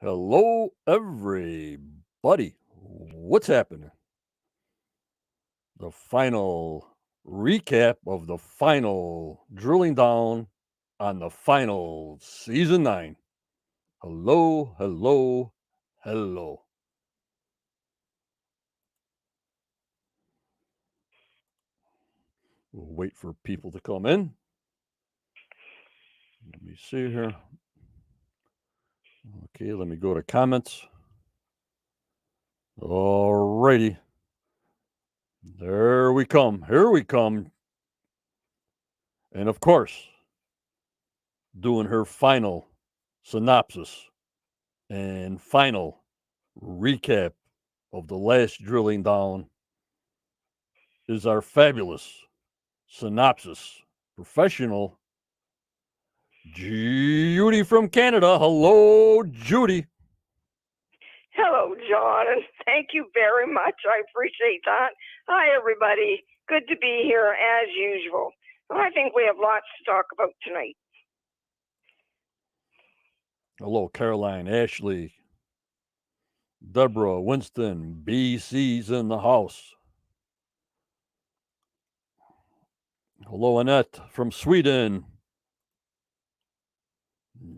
Hello, everybody. What's happening? The final recap of the final drilling down on the final season 9. Hello, hello, hello. We'll wait for people to come in. Let me see here. Okay, let me go to comments. Alrighty. There we come. Here we come. And of course, doing her final synopsis and final recap of the last drilling down is our fabulous synopsis professional, Judy from Canada. Hello, Judy. Hello, John, and thank you very much. I appreciate that. Hi, everybody. Good to be here as usual. I think we have lots to talk about tonight. Hello, Caroline, Ashley, Deborah, Winston, BC's in the house. Hello, Annette from Sweden.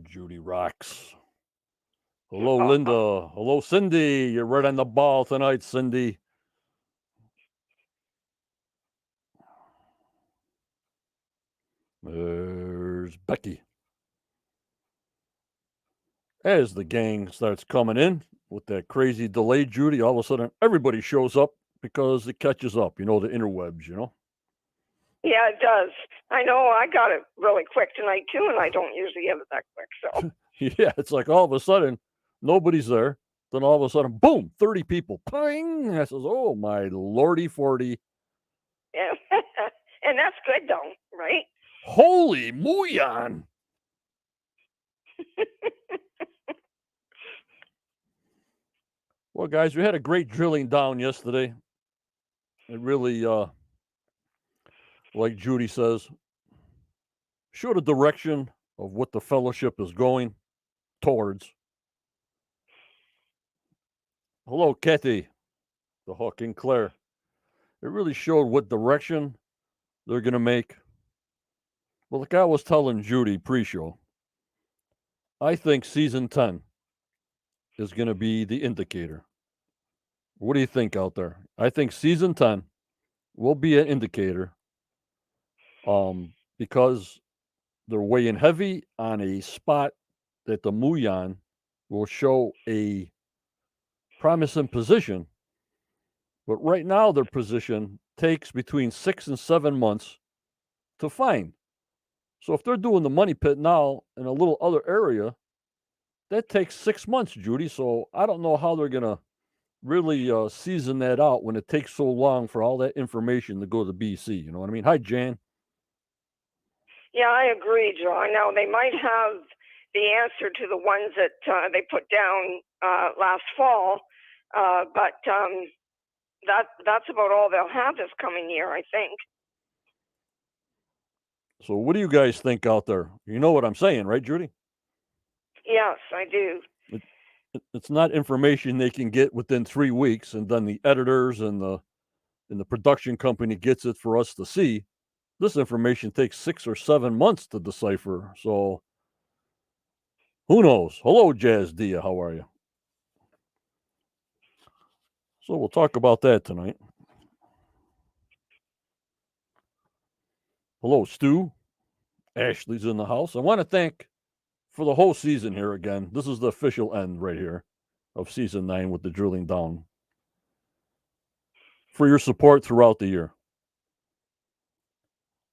Judy rocks. Hello, Linda. Hello, Cindy. You're right on the ball tonight, Cindy. There's Becky. As the gang starts coming in with that crazy delay, Judy, all of a sudden everybody shows up because it catches up, the interwebs. Yeah, it does. I know I got it really quick tonight, too, and I don't usually get it that quick, so. Yeah, it's like all of a sudden nobody's there. Then all of a sudden, boom, 30 people. Ping! I says, oh, my lordy 40. Yeah. And that's good, though, right? Holy Muon! Well, guys, we had a great drilling down yesterday. It really, like Judy says, showed a direction of what the fellowship is going towards. Hello, Kathy, the Hook, and Claire. It really showed what direction they're going to make. Well, like I was telling Judy pre-show, I think season 10 is going to be the indicator. What do you think out there? I think season 10 will be an indicator because they're weighing heavy on a spot that the Muon will show a promising position. But right now, their position takes between 6 and 7 months to find. So if they're doing the money pit now in a little other area, that takes 6 months, Judy. So I don't know how they're going to really season that out when it takes so long for all that information to go to BC. You know what I mean? Hi, Jan. Yeah, I agree, John. Now, they might have the answer to the ones that they put down last fall, but that's about all they'll have this coming year, I think. So what do you guys think out there? You know what I'm saying, right, Judy? Yes, I do. It's not information they can get within 3 weeks, and then the editors and the production company gets it for us to see. This information takes 6 or 7 months to decipher. So who knows? Hello, Jazz Dia. How are you? So we'll talk about that tonight. Hello, Stu. Ashley's in the house. I want to thank for the whole season here again. This is the official end right here of season 9 with the drilling down. For your support throughout the year.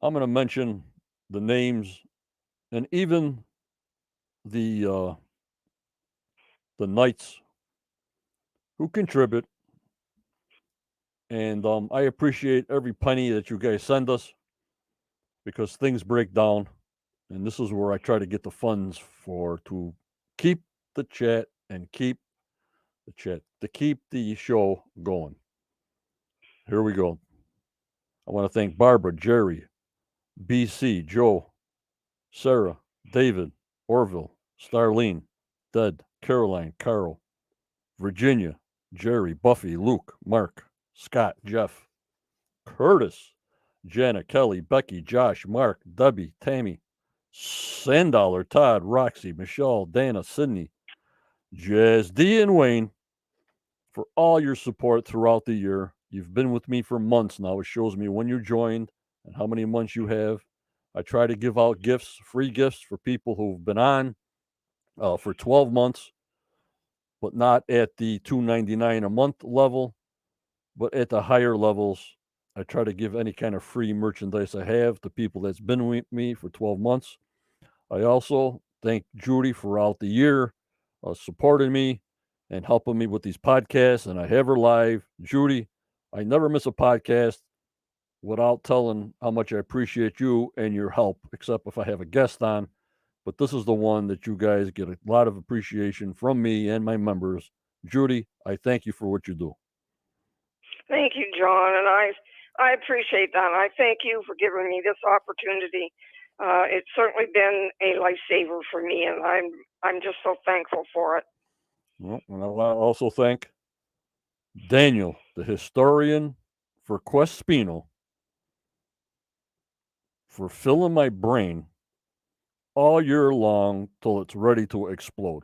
I'm going to mention the names and even the knights who contribute. And I appreciate every penny that you guys send us because things break down. And this is where I try to get the funds to keep the chat and keep the show going. Here we go. I want to thank Barbara, Jerry, BC, Joe, Sarah, David, Orville, Starlene, Dead, Caroline, Carl, Virginia, Jerry, Buffy, Luke, Mark, Scott, Jeff, Curtis, Janet, Kelly, Becky, Josh, Mark, Debbie, Tammy, Sandollar, Todd, Roxy, Michelle, Dana, Sydney, Jazz D, and Wayne for all your support throughout the year. You've been with me for months now. It shows me when you joined and how many months you have. I try to give out gifts, free gifts for people who've been on for 12 months, but not at the $2.99 a month level, but at the higher levels. I try to give any kind of free merchandise I have to people that's been with me for 12 months. I also thank Judy throughout the year supporting me and helping me with these podcasts, and I have her live. Judy, I never miss a podcast without telling how much I appreciate you and your help, except if I have a guest on. But this is the one that you guys get a lot of appreciation from me and my members. Judy, I thank you for what you do. Thank you, John, and I appreciate that. I thank you for giving me this opportunity. It's certainly been a lifesaver for me, and I'm just so thankful for it. Well, and I want to also thank Daniel, the historian for Quest Spino, for filling my brain all year long till it's ready to explode.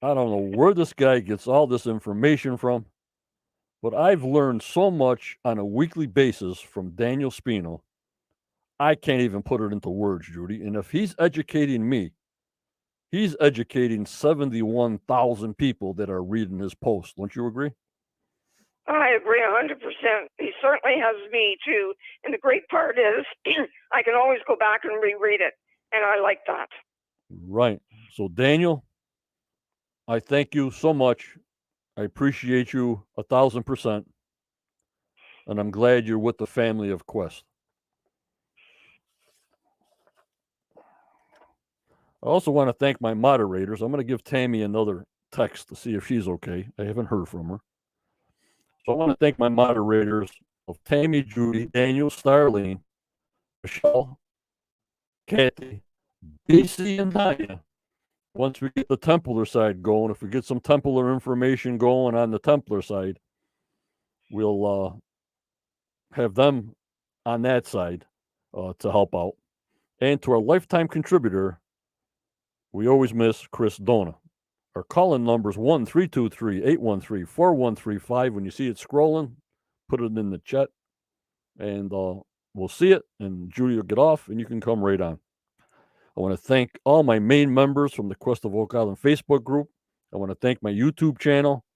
I don't know where this guy gets all this information from, but I've learned so much on a weekly basis from Daniel Spino. I can't even put it into words, Judy. And if he's educating me, he's educating 71,000 people that are reading his post. Don't you agree? I agree 100%. He certainly has me too. And the great part is I can always go back and reread it. And I like that. Right. So, Daniel, I thank you so much. I appreciate you 1,000%. And I'm glad you're with the family of Quest. I also want to thank my moderators. I'm going to give Tammy another text to see if she's okay. I haven't heard from her. So I want to thank my moderators of Tammy, Judy, Daniel, Starlene, Michelle, Kathy, BC, and Diana. Once we get the Templar side going, if we get some Templar information going on the Templar side, we'll have them on that side to help out. And to our lifetime contributor, we always miss Chris Dona. Our call-in number is 1-323-813-4135. When you see it scrolling, put it in the chat, and we'll see it, and Judy will get off, and you can come right on. I want to thank all my main members from the Quest of Oak Island Facebook group. I want to thank my YouTube channel,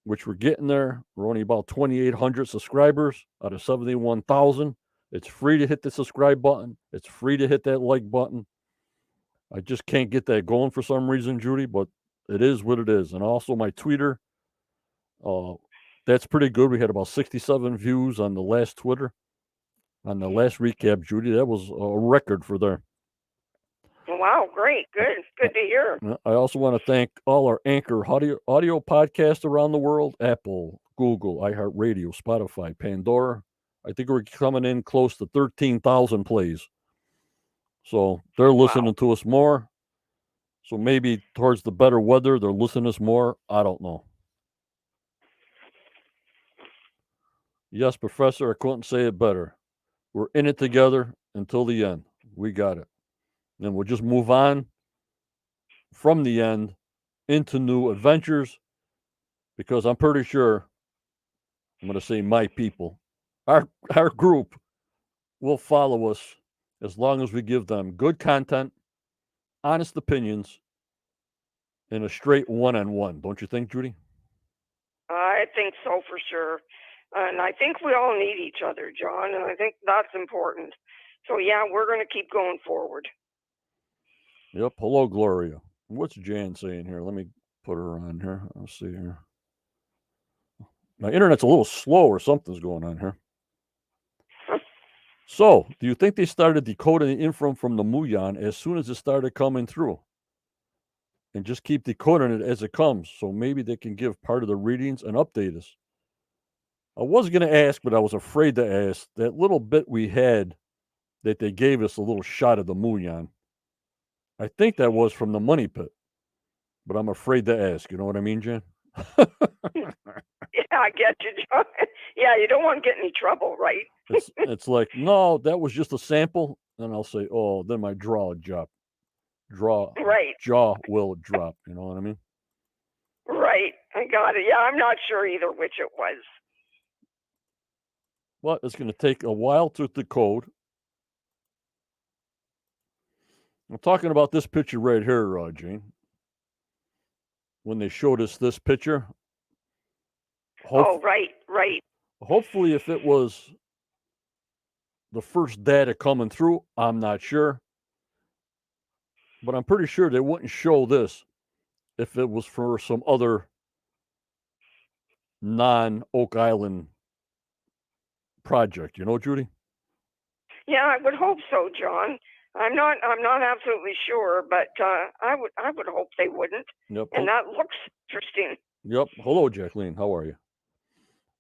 which we're getting there. We're only about 2,800 subscribers out of 71,000. It's free to hit the subscribe button. It's free to hit that like button. I just can't get that going for some reason, Judy, but it is what it is. And also my Twitter, that's pretty good. We had about 67 views on the last Twitter, on the last recap, Judy. That was a record for there. Wow, great. Good to hear. I also want to thank all our Anchor audio podcasts around the world, Apple, Google, iHeartRadio, Spotify, Pandora. I think we're coming in close to 13,000 plays. So they're listening to us more. So maybe towards the better weather, they're listening to us more. I don't know. Yes, Professor, I couldn't say it better. We're in it together until the end. We got it. And we'll just move on from the end into new adventures, because I'm pretty sure, I'm going to say my people, our group will follow us as long as we give them good content, honest opinions, and a straight one-on-one. Don't you think, Judy? I think so for sure. And I think we all need each other, John, and I think that's important. So, yeah, we're going to keep going forward. Yep. Hello, Gloria. What's Jan saying here? Let me put her on here. Let's see here. My internet's a little slow, or something's going on here. So, do you think they started decoding the info from the Muon as soon as it started coming through? And just keep decoding it as it comes, so maybe they can give part of the readings and update us. I was going to ask, but I was afraid to ask. That little bit we had that they gave us, a little shot of the Muon, I think that was from the Money Pit. but I'm afraid to ask. You know what I mean, Jen? Yeah, I get you, John. Yeah, you don't want to get in any trouble, right? It's like, no, that was just a sample. And I'll say, oh, then my Right, jaw will drop. You know what I mean? right. I got it. Yeah, I'm not sure either which it was. But it's going to take a while to decode. I'm talking about this picture right here, Jane. When they showed us this picture, Oh, right, right. hopefully, if it was the first data coming through, I'm not sure. But I'm pretty sure they wouldn't show this if it was for some other non-Oak Island project. You know, Judy? Yeah, I would hope so, John. I'm not absolutely sure, but I would hope they wouldn't. Yep. And that looks interesting. Yep. Hello, Jacqueline. How are you?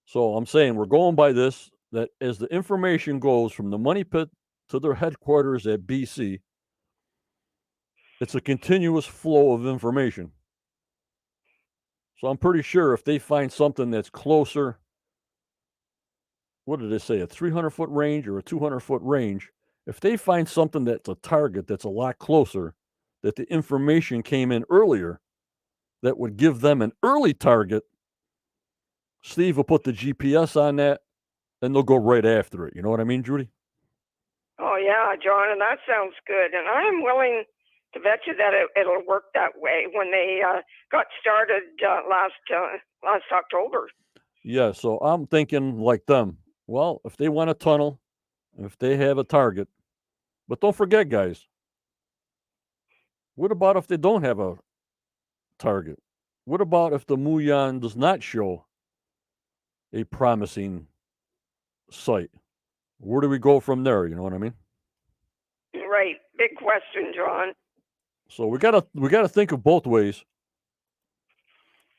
So I'm saying we're going by this, that as the information goes from the money pit to their headquarters at BC, it's a continuous flow of information. So I'm pretty sure if they find something that's closer, what did they say, a 300-foot range or a 200-foot range, if they find something that's a target that's a lot closer, that the information came in earlier, that would give them an early target, Steve will put the GPS on that, and they'll go right after it. You know what I mean, Judy? Oh yeah, John, and that sounds good. And I'm willing to bet you that it'll work that way when they got started last October. Yeah, so I'm thinking like them. Well, if they want a tunnel, if they have a target, but don't forget, guys, what about if they don't have a target? What about if the Muon does not show a promising site? Where do we go from there? You know what I mean? Right, big question, John. So we gotta think of both ways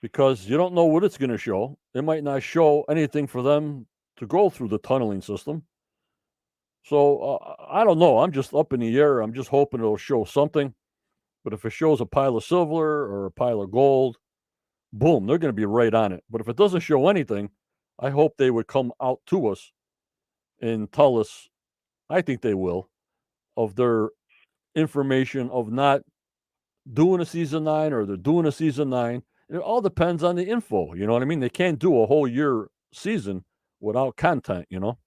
because you don't know what it's going to show. It might not show anything for them to go through the tunneling system. So I don't know. I'm just up in the air. I'm just hoping it'll show something. But if it shows a pile of silver or a pile of gold, boom, they're going to be right on it. But if it doesn't show anything, I hope they would come out to us and tell us, I think they will, of their information of not doing a season 9 or they're doing a season 9. It all depends on the info. You know what I mean? They can't do a whole year season without content, you know?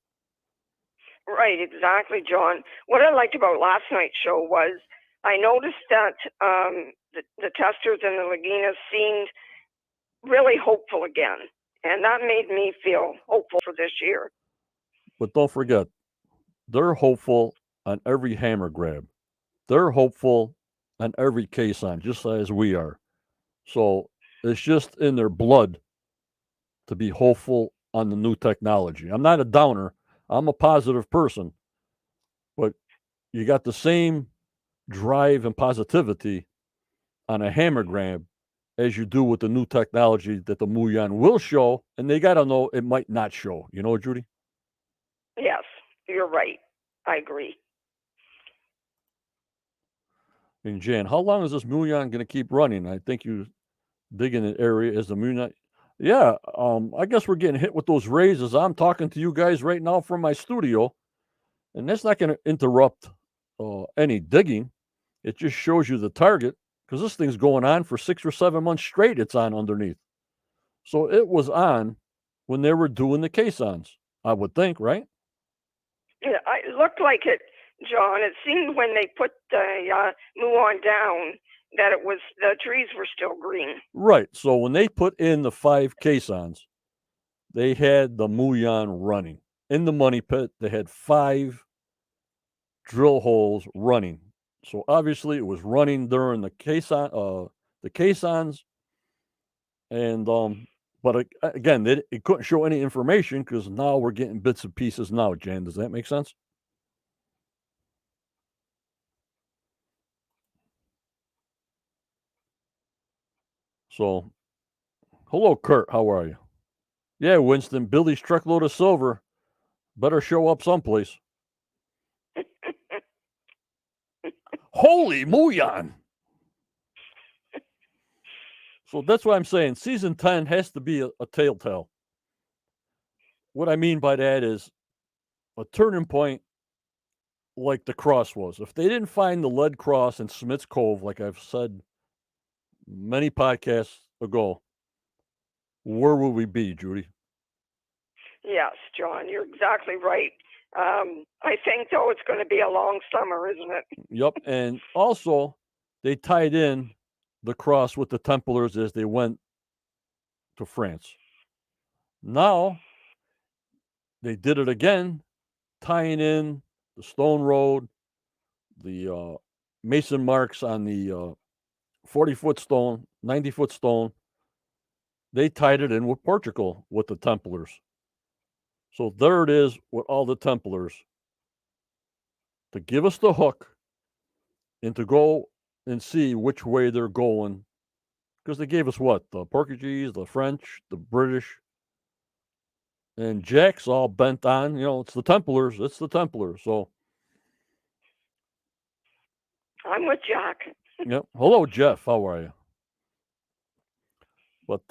Right, exactly, John. What I liked about last night's show was I noticed that the testers and the Laginas seemed really hopeful again. And that made me feel hopeful for this year. But don't forget, they're hopeful on every hammer grab. They're hopeful on every case on, just as we are. So it's just in their blood to be hopeful on the new technology. I'm not a downer. I'm a positive person. But you got the same drive and positivity on a hammer grab as you do with the new technology that the Muon will show, and they got to know it might not show. You know, Judy? Yes, you're right. I agree. And Jan, how long is this Muon going to keep running? I think you dig in the area as the Muon. Yeah, I guess we're getting hit with those rays as I'm talking to you guys right now from my studio, and that's not going to interrupt any digging. It just shows you the target because this thing's going on for 6 or 7 months straight. It's on underneath. So it was on when they were doing the caissons, I would think, right? Yeah, it looked like it, John. It seemed when they put the Muon down that it was the trees were still green. Right. So when they put in the 5 caissons, they had the Muon running. In the money pit, they had 5 drill holes running. So obviously it was running during the caissons, and but again, it couldn't show any information because now we're getting bits and pieces now. Jan, does that make sense? So, hello, Kurt. How are you? Yeah, Winston. Billy's truckload of silver better show up someplace. Holy Muon! So that's why I'm saying season 10 has to be a telltale. What I mean by that is a turning point like the cross was. If they didn't find the lead cross in Smith's Cove, like I've said many podcasts ago, where would we be, Judy? Yes, John, you're exactly right. I think, though, it's going to be a long summer, isn't it? Yep. And also, they tied in the cross with the Templars as they went to France. Now, they did it again, tying in the Stone Road, the Mason marks on the 40-foot stone, 90-foot stone. They tied it in with Portugal with the Templars. So there it is with all the Templars to give us the hook and to go and see which way they're going. Because they gave us what? The Portuguese, the French, the British. And Jack's all bent on, it's the Templars. It's the Templars. So, I'm with Jack. yep. Hello, Jeff. How are you? But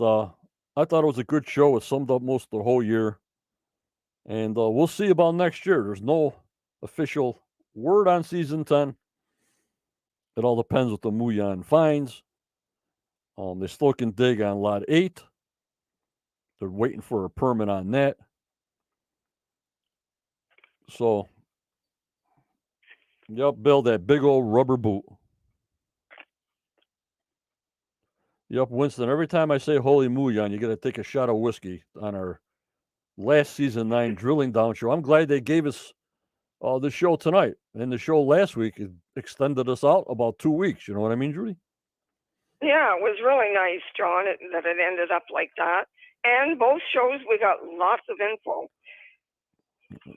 I thought it was a good show. It summed up most of the whole year. And we'll see about next year. There's no official word on season 10. It all depends what the Muon finds. They still can dig on lot 8. They're waiting for a permit on that. So, yep, build that big old rubber boot. Yep, Winston, every time I say holy Muon, you got to take a shot of whiskey on our last season 9 drilling down show. I'm glad they gave us the show tonight. And the show last week extended us out about 2 weeks. You know what I mean, Judy? Yeah, it was really nice, John, that it ended up like that. And both shows, we got lots of info.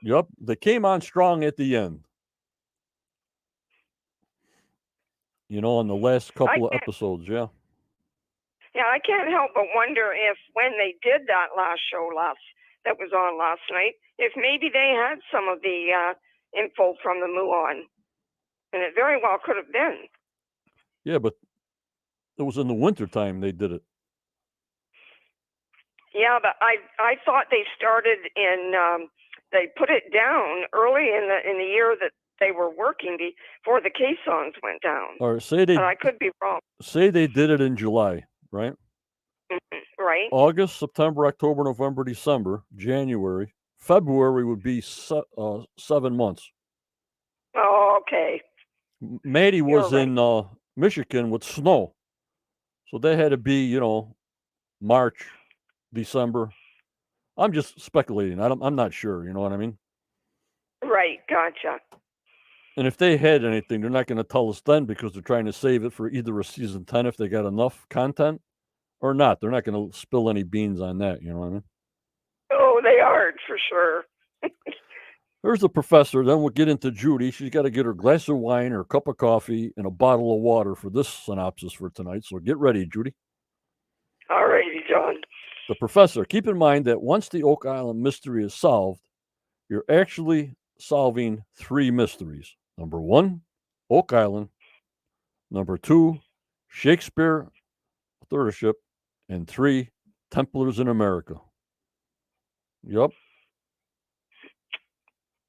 Yep, they came on strong at the end. On the last couple of episodes, yeah. Yeah, I can't help but wonder if when they did that last show that was on last night, if maybe they had some of the info from the Muon. And it very well could have been. Yeah, but it was in the wintertime they did it. Yeah, but I thought they started they put it down early in the year that they were working before the caissons went down. Or say they. But I could be wrong. Say they did it in July, right? Right. August, September, October, November, December, January, February would be 7 months. Oh, okay. Maddie was right. in Michigan with snow, so they had to be, March, December. I'm just speculating. I'm not sure. You know what I mean? Right. Gotcha. And if they had anything, they're not going to tell us then because they're trying to save it for either a season 10 if they got enough content or not. They're not going to spill any beans on that. You know what I mean? Oh, they aren't for sure. There's the professor. Then we'll get into Judy. She's got to get her glass of wine, her cup of coffee, and a bottle of water for this synopsis for tonight. So get ready, Judy. All righty, John. The professor, keep in mind that once the Oak Island mystery is solved, you're actually solving 3 mysteries. Number 1, Oak Island. Number 2, Shakespeare authorship. And 3, Templars in America. Yep.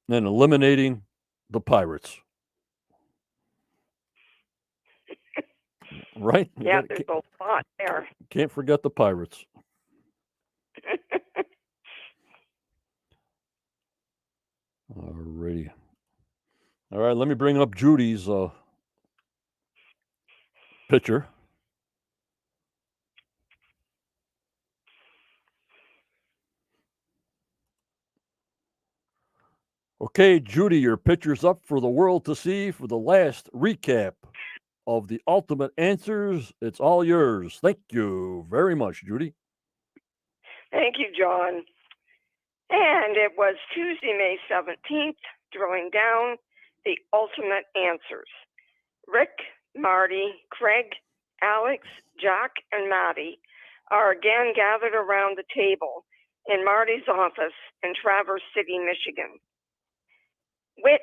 And eliminating the pirates. Right? Yeah, there's a lot there. Can't forget the pirates. Alrighty. All right, let me bring up Judy's picture. Okay, Judy, your picture's up for the world to see for the last recap of the ultimate answers. It's all yours. Thank you very much, Judy. Thank you, John. And it was Tuesday, May 17th, drilling down the ultimate answers. Rick, Marty, Craig, Alex, Jack, and Maddie are again gathered around the table in Marty's office in Traverse City, Michigan, which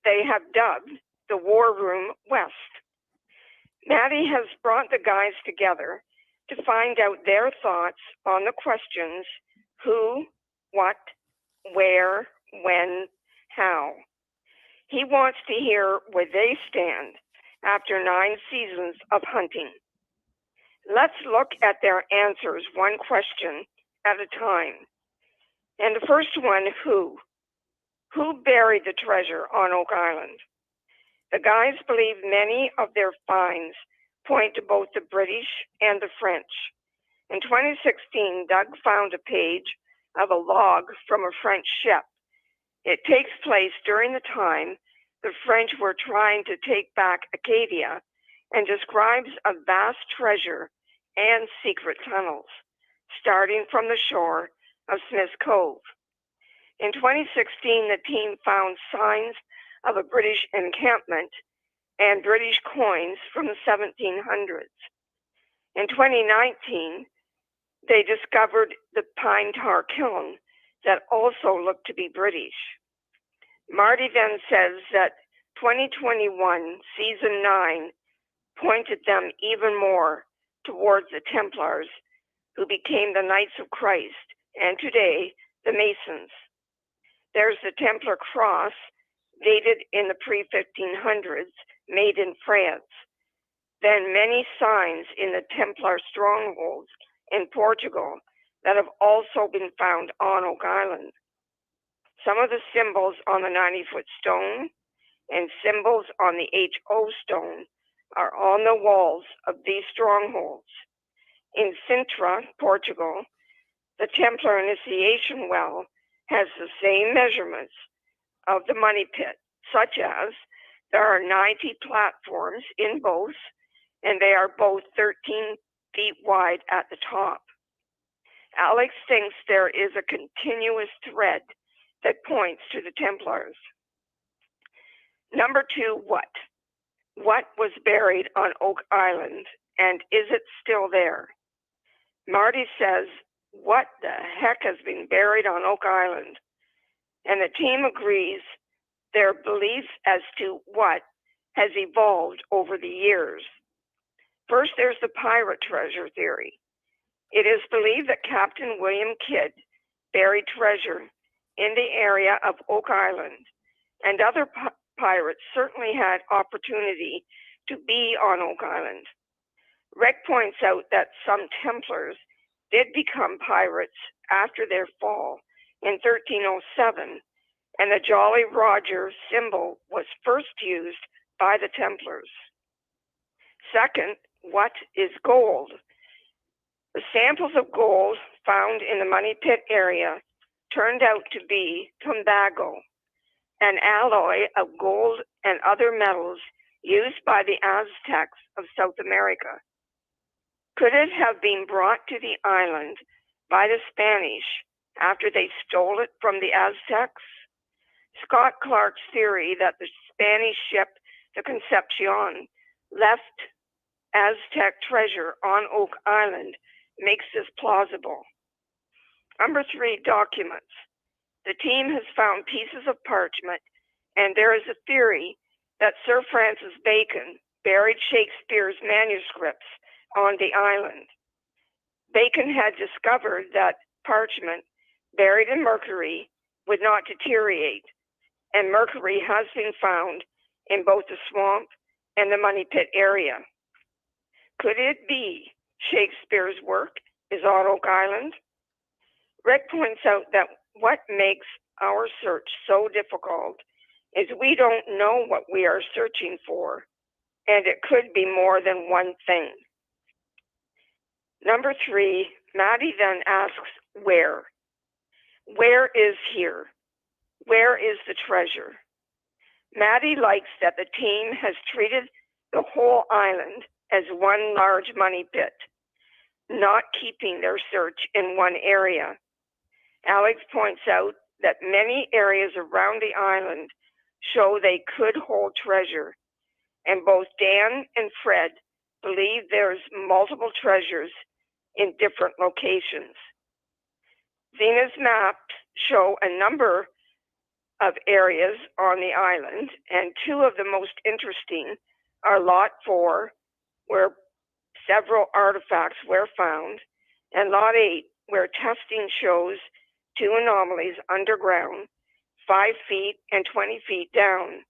they have dubbed the War Room West. Maddie has brought the guys together to find out their thoughts on the questions who, what, where, when, how. He wants to hear where they stand after 9 seasons of hunting. Let's look at their answers one question at a time. And the first one, who? Who buried the treasure on Oak Island? The guides believe many of their finds point to both the British and the French. In 2016, Doug found a page of a log from a French ship. It takes place during the time the French were trying to take back Acadia and describes a vast treasure and secret tunnels, starting from the shore of Smith's Cove. In 2016, the team found signs of a British encampment and British coins from the 1700s. In 2019, they discovered the pine tar kiln that also looked to be British. Marty then says that 2021 season 9 pointed them even more towards the Templars, who became the Knights of Christ, and today the Masons. There's the Templar cross, dated in the pre-1500s, made in France. Then many signs in the Templar strongholds in Portugal that have also been found on Oak Island. Some of the symbols on the 90-foot stone and symbols on the HO stone are on the walls of these strongholds. In Sintra, Portugal, the Templar initiation well has the same measurements of the money pit, such as there are 90 platforms in both, and they are both 13 feet wide at the top. Alex thinks there is a continuous thread that points to the Templars. Number 2, what? What was buried on Oak Island, and is it still there? Marty says, what the heck has been buried on Oak Island? And the team agrees their beliefs as to what has evolved over the years. First, there's the pirate treasure theory. It is believed that Captain William Kidd buried treasure in the area of Oak Island, and other pirates certainly had opportunity to be on Oak Island. Rick points out that some Templars did become pirates after their fall in 1307, and the Jolly Roger symbol was first used by the Templars. Second, what is gold? The samples of gold found in the Money Pit area turned out to be tumbago, an alloy of gold and other metals used by the Aztecs of South America. Could it have been brought to the island by the Spanish after they stole it from the Aztecs? Scott Clark's theory that the Spanish ship, the Concepcion, left Aztec treasure on Oak Island makes this plausible. Number 3, documents. The team has found pieces of parchment, and there is a theory that Sir Francis Bacon buried Shakespeare's manuscripts on the island. Bacon had discovered that parchment buried in mercury would not deteriorate, and mercury has been found in both the swamp and the Money Pit area. Could it be Shakespeare's work is on Oak Island? Rick points out that what makes our search so difficult is we don't know what we are searching for, and it could be more than one thing. Number 3, Maddie then asks where. Where is here? Where is the treasure? Maddie likes that the team has treated the whole island as one large money pit, not keeping their search in one area. Alex points out that many areas around the island show they could hold treasure, and both Dan and Fred believe there's multiple treasures in different locations. Xena's maps show a number of areas on the island, and 2 of the most interesting are Lot 4, where several artifacts were found, and Lot 8, where testing shows two anomalies underground, 5 feet and 20 feet down.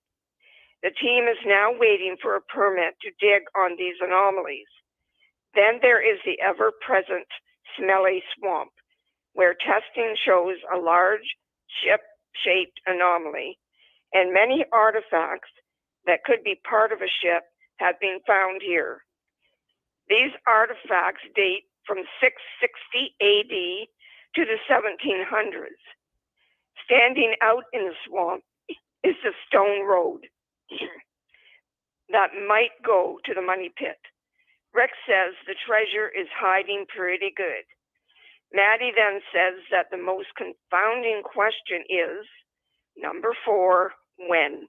The team is now waiting for a permit to dig on these anomalies. Then there is the ever-present smelly swamp, where testing shows a large ship-shaped anomaly, and many artifacts that could be part of a ship have been found here. These artifacts date from 660 AD to the 1700s. Standing out in the swamp is the stone road that might go to the money pit. Rick says the treasure is hiding pretty good. Maddie then says that the most confounding question is, number 4, when?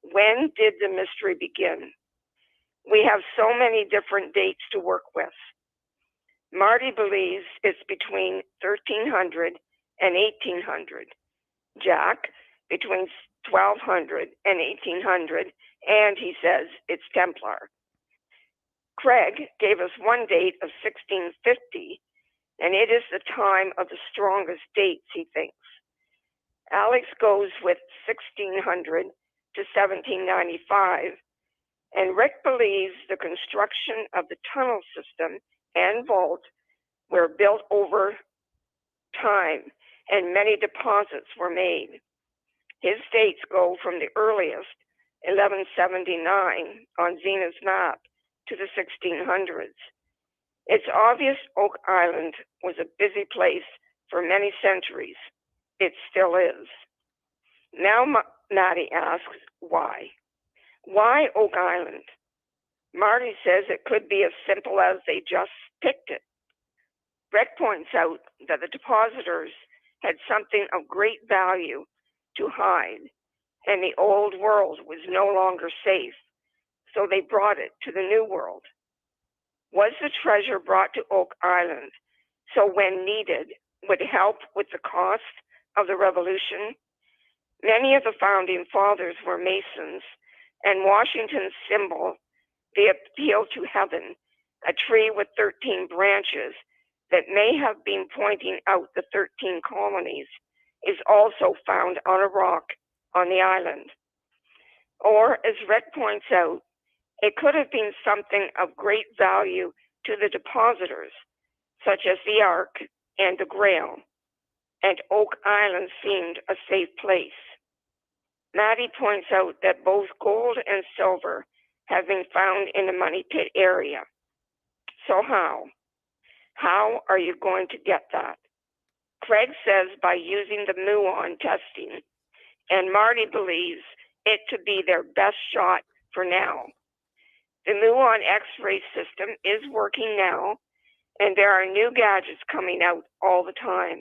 When did the mystery begin? We have so many different dates to work with. Marty believes it's between 1300 and 1800. Jack, between 1200 and 1800, and he says it's Templar. Craig gave us one date of 1650, and it is the time of the strongest dates, he thinks. Alex goes with 1600 to 1795, and Rick believes the construction of the tunnel system and vault were built over time, and many deposits were made. His dates go from the earliest, 1179, on Xena's map, to the 1600s. It's obvious Oak Island was a busy place for many centuries. It still is. Now Maddie asks, why? Why Oak Island? Marty says it could be as simple as they just picked it. Rick points out that the depositors had something of great value to hide, and the old world was no longer safe, so they brought it to the new world. Was the treasure brought to Oak Island so when needed would help with the cost of the revolution? Many of the founding fathers were Masons, and Washington's symbol, the appeal to heaven, a tree with 13 branches that may have been pointing out the 13 colonies, is also found on a rock on the island. Or, as Rick points out, it could have been something of great value to the depositors, such as the Ark and the Grail, and Oak Island seemed a safe place. Maddie points out that both gold and silver have been found in the Money Pit area. So how? How are you going to get that? Craig says by using the Muon testing, and Marty believes it to be their best shot for now. The Muon X-ray system is working now, and there are new gadgets coming out all the time.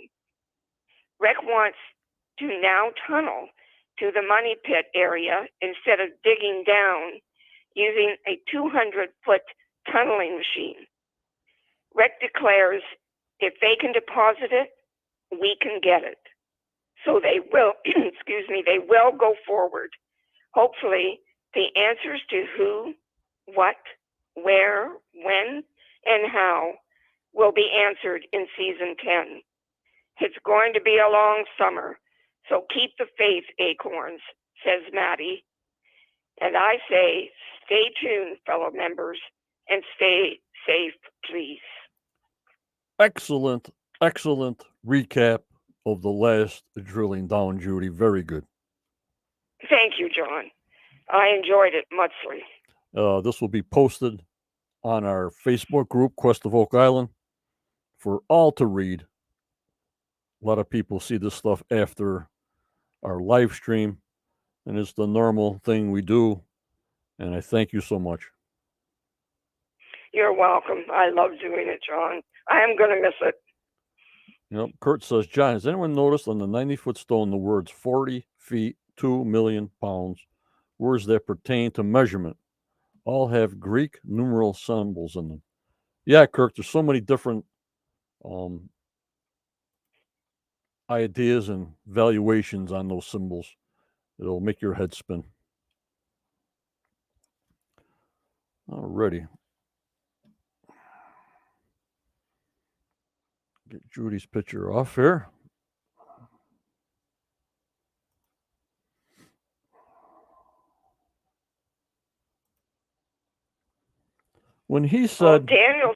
Rick wants to now tunnel to the Money Pit area instead of digging down using a 200-foot tunneling machine. Rick declares if they can deposit it, we can get it. So they will, they will go forward. Hopefully, the answers to who, what, where, when, and how will be answered in season 10. It's going to be a long summer, so keep the faith, acorns, says Maddie. And I say, stay tuned, fellow members, and stay safe, please. Excellent recap of the last drilling down, Judy. Very good. Thank you, John. I enjoyed it muchly. This will be posted on our Facebook group, Quest of Oak Island, for all to read. A lot of people see this stuff after our live stream, and it's the normal thing we do. And I thank you so much. You're welcome. I love doing it, John. I am going to miss it. Kurt says, John, has anyone noticed on the 90-foot stone the words 40 feet, 2 million pounds, words that pertain to measurement? All have Greek numeral symbols in them. Yeah, Kirk, there's so many different ideas and valuations on those symbols. It'll make your head spin. Alrighty. Judy's picture off here. When he said, Daniel,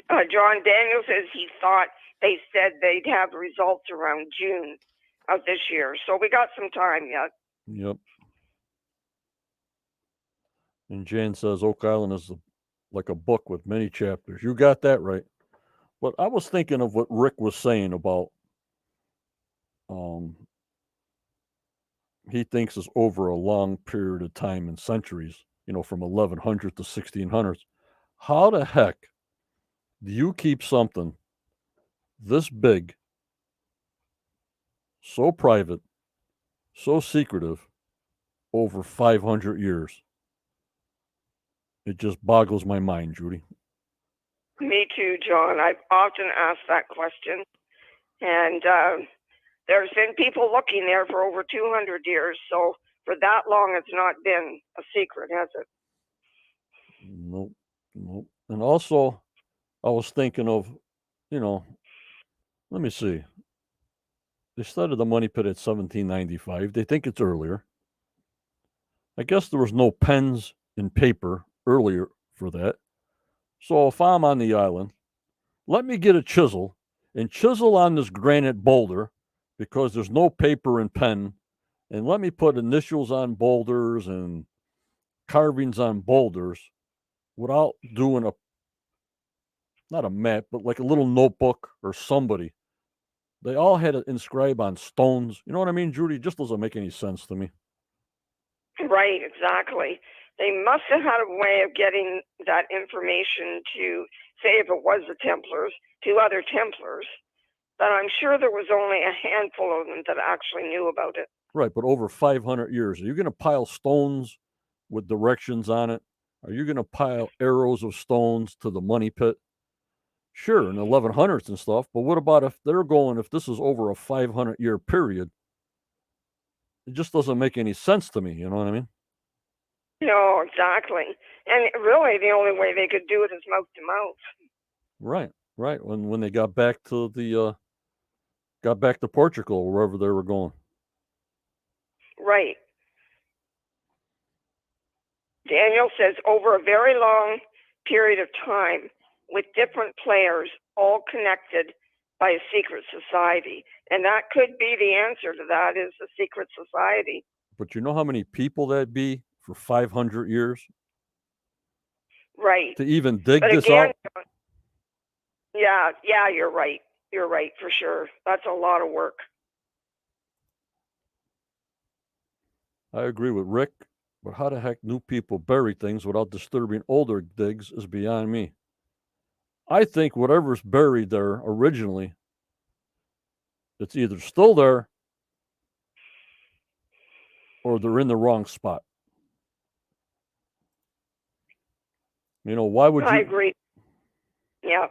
John Daniel says he thought they said they'd have results around June of this year. So we got some time yet. Yep. And Jan says Oak Island is like a book with many chapters. You got that right. But I was thinking of what Rick was saying about he thinks is over a long period of time and centuries, from 1100 to 1600s. How the heck do you keep something this big, so private, so secretive, over 500 years? It just boggles my mind, Judy. Me too, John. I've often asked that question. And there's been people looking there for over 200 years. So for that long, it's not been a secret, has it? Nope. And also, I was thinking of, let me see. They started the money pit at 1795. They think it's earlier. I guess there was no pens and paper earlier for that. So if I'm on the island, let me get a chisel and chisel on this granite boulder because there's no paper and pen. And let me put initials on boulders and carvings on boulders without doing not a map, but like a little notebook or somebody. They all had it inscribed on stones. You know what I mean, Judy? It just doesn't make any sense to me. Right, exactly. They must have had a way of getting that information to, say, if it was the Templars, to other Templars. But I'm sure there was only a handful of them that actually knew about it. Right, but over 500 years. Are you going to pile stones with directions on it? Are you going to pile arrows of stones to the money pit? Sure, in the 1100s and stuff, but what about if this is over a 500-year period? It just doesn't make any sense to me, you know what I mean? No, exactly. And really, the only way they could do it is mouth to mouth. Right. When they got back to Portugal or wherever they were going. Right. Daniel says over a very long period of time with different players all connected by a secret society. And that could be the answer to that is a secret society. But you know how many people that'd be for 500 years? Right. To even dig this out? Yeah, you're right. You're right, for sure. That's a lot of work. I agree with Rick, but how the heck new people bury things without disturbing older digs is beyond me. I think whatever's buried there originally, it's either still there or they're in the wrong spot. Why would you... I agree. Yeah.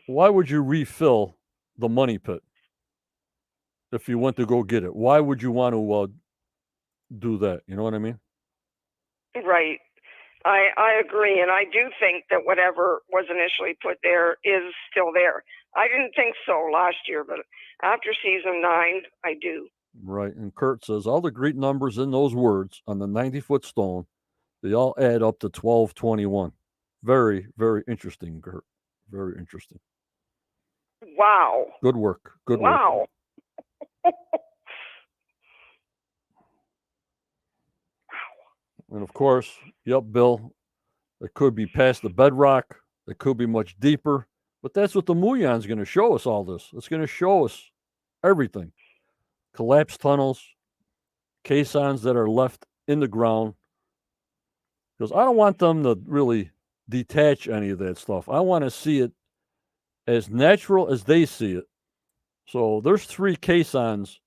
Why would you refill the money pit if you went to go get it? Why would you want to do that? You know what I mean? Right. I agree, and I do think that whatever was initially put there is still there. I didn't think so last year, but after season 9, I do. Right, and Kurt says all the Greek numbers in those words on the 90-foot stone, they all add up to 1221. Very, very interesting, Kurt. Very interesting. Wow. Good work. Wow. And of course, yep, Bill, it could be past the bedrock. It could be much deeper. But that's what the Muon's going to show us all this. It's going to show us everything. Collapsed tunnels, caissons that are left in the ground. Because I don't want them to really detach any of that stuff. I want to see it as natural as they see it. So there's 3 caissons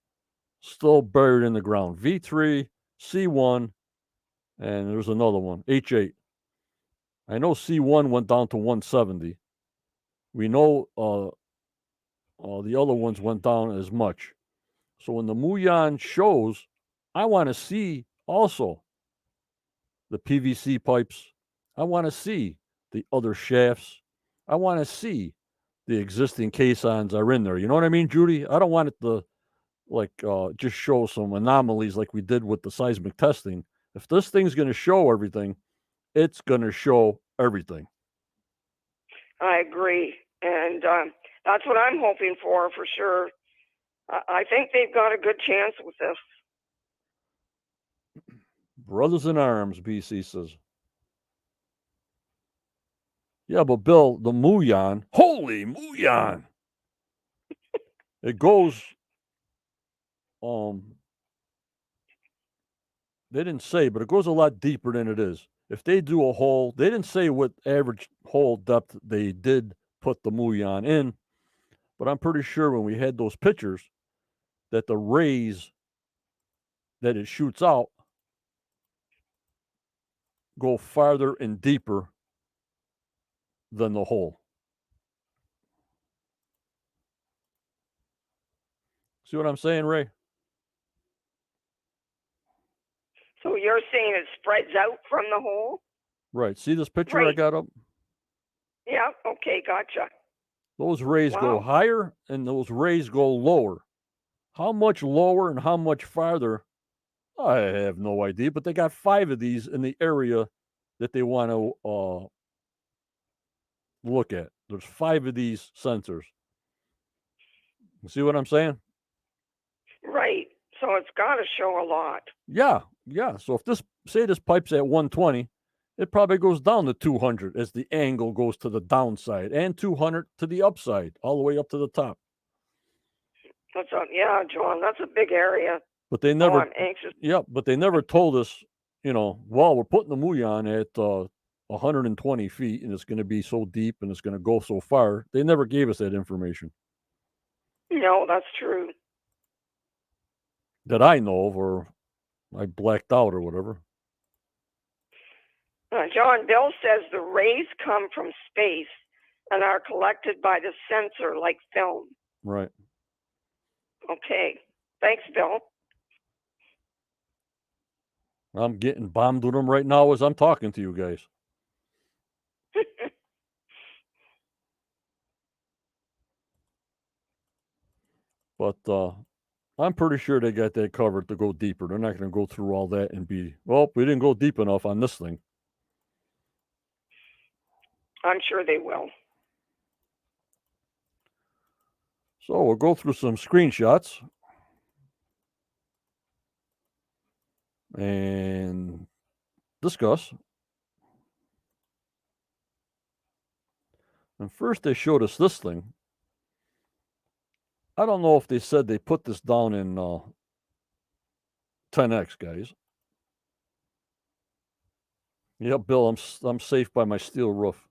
still buried in the ground. V3, C1, and there's another one, H8. I know C1 went down to 170. We know the other ones went down as much. So when the Muon shows, I want to see also the PVC pipes. I want to see the other shafts. I want to see the existing caissons are in there. You know what I mean, Judy? I don't want it to just show some anomalies like we did with the seismic testing. If this thing's going to show everything, it's going to show everything. I agree, and that's what I'm hoping for sure. I think they've got a good chance with this. Brothers in arms, BC says. Yeah, but Bill, the Muon, holy Muon, it goes. They didn't say, but it goes a lot deeper than it is. If they do a hole, they didn't say what average hole depth they did put the Muon in, but I'm pretty sure when we had those pictures that the rays that it shoots out go farther and deeper than the hole. See what I'm saying, Ray? So you're saying it spreads out from the hole? Right. See this picture I Right. got up? Yeah, okay, gotcha. Those rays go Wow. higher and those rays go lower. How much lower and how much farther? I have no idea, but they got 5 of these in the area that they want to look at. There's 5 of these sensors. You see what I'm saying? Right. So it's got to show a lot. Yeah. So if this pipe's at 120, it probably goes down to 200 as the angle goes to the downside, and 200 to the upside, all the way up to the top. Yeah, John, that's a big area. But they never. Oh, I'm anxious. Yeah, but they never told us. Well, we're putting the Muon at 120 feet, and it's going to be so deep, and it's going to go so far. They never gave us that information. No, that's true. That I know of, or I blacked out, or whatever. John, Bill says the rays come from space and are collected by the sensor like film. Right. Okay. Thanks, Bill. I'm getting bombed with them right now as I'm talking to you guys. But I'm pretty sure they got that covered to go deeper. They're not going to go through all that and be, well, we didn't go deep enough on this thing. I'm sure they will. So we'll go through some screenshots and discuss. And first they showed us this thing. I don't know if they said they put this down in 10x, guys. Yep, Bill, I'm safe by my steel roof.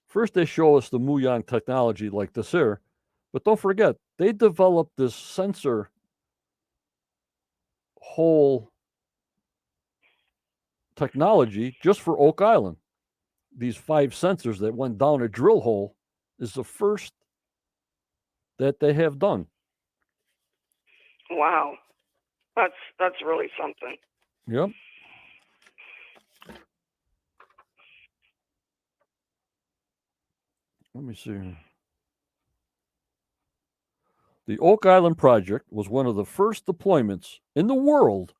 First they show us the Muon technology like this here, but don't forget, they developed this sensor hole technology just for Oak Island. These 5 sensors that went down a drill hole is the first that they have done. Wow. That's really something. Yep. Let me see here. The Oak Island project was one of the first deployments in the world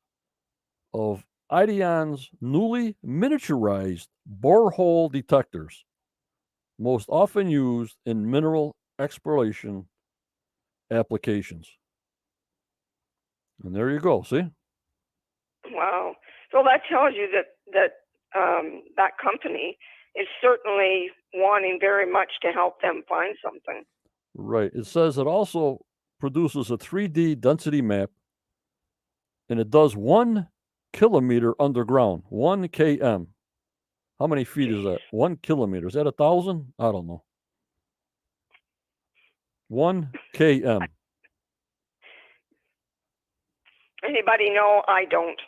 of IDEON's newly miniaturized borehole detectors, most often used in mineral exploration applications. And there you go. See? Wow. So that tells you that that company is certainly wanting very much to help them find something. Right. It says it also produces a 3D density map, and it does 1 kilometer underground, 1 km. How many feet is that? 1 kilometer. Is that 1,000? I don't know. 1 km. Anybody know? I don't.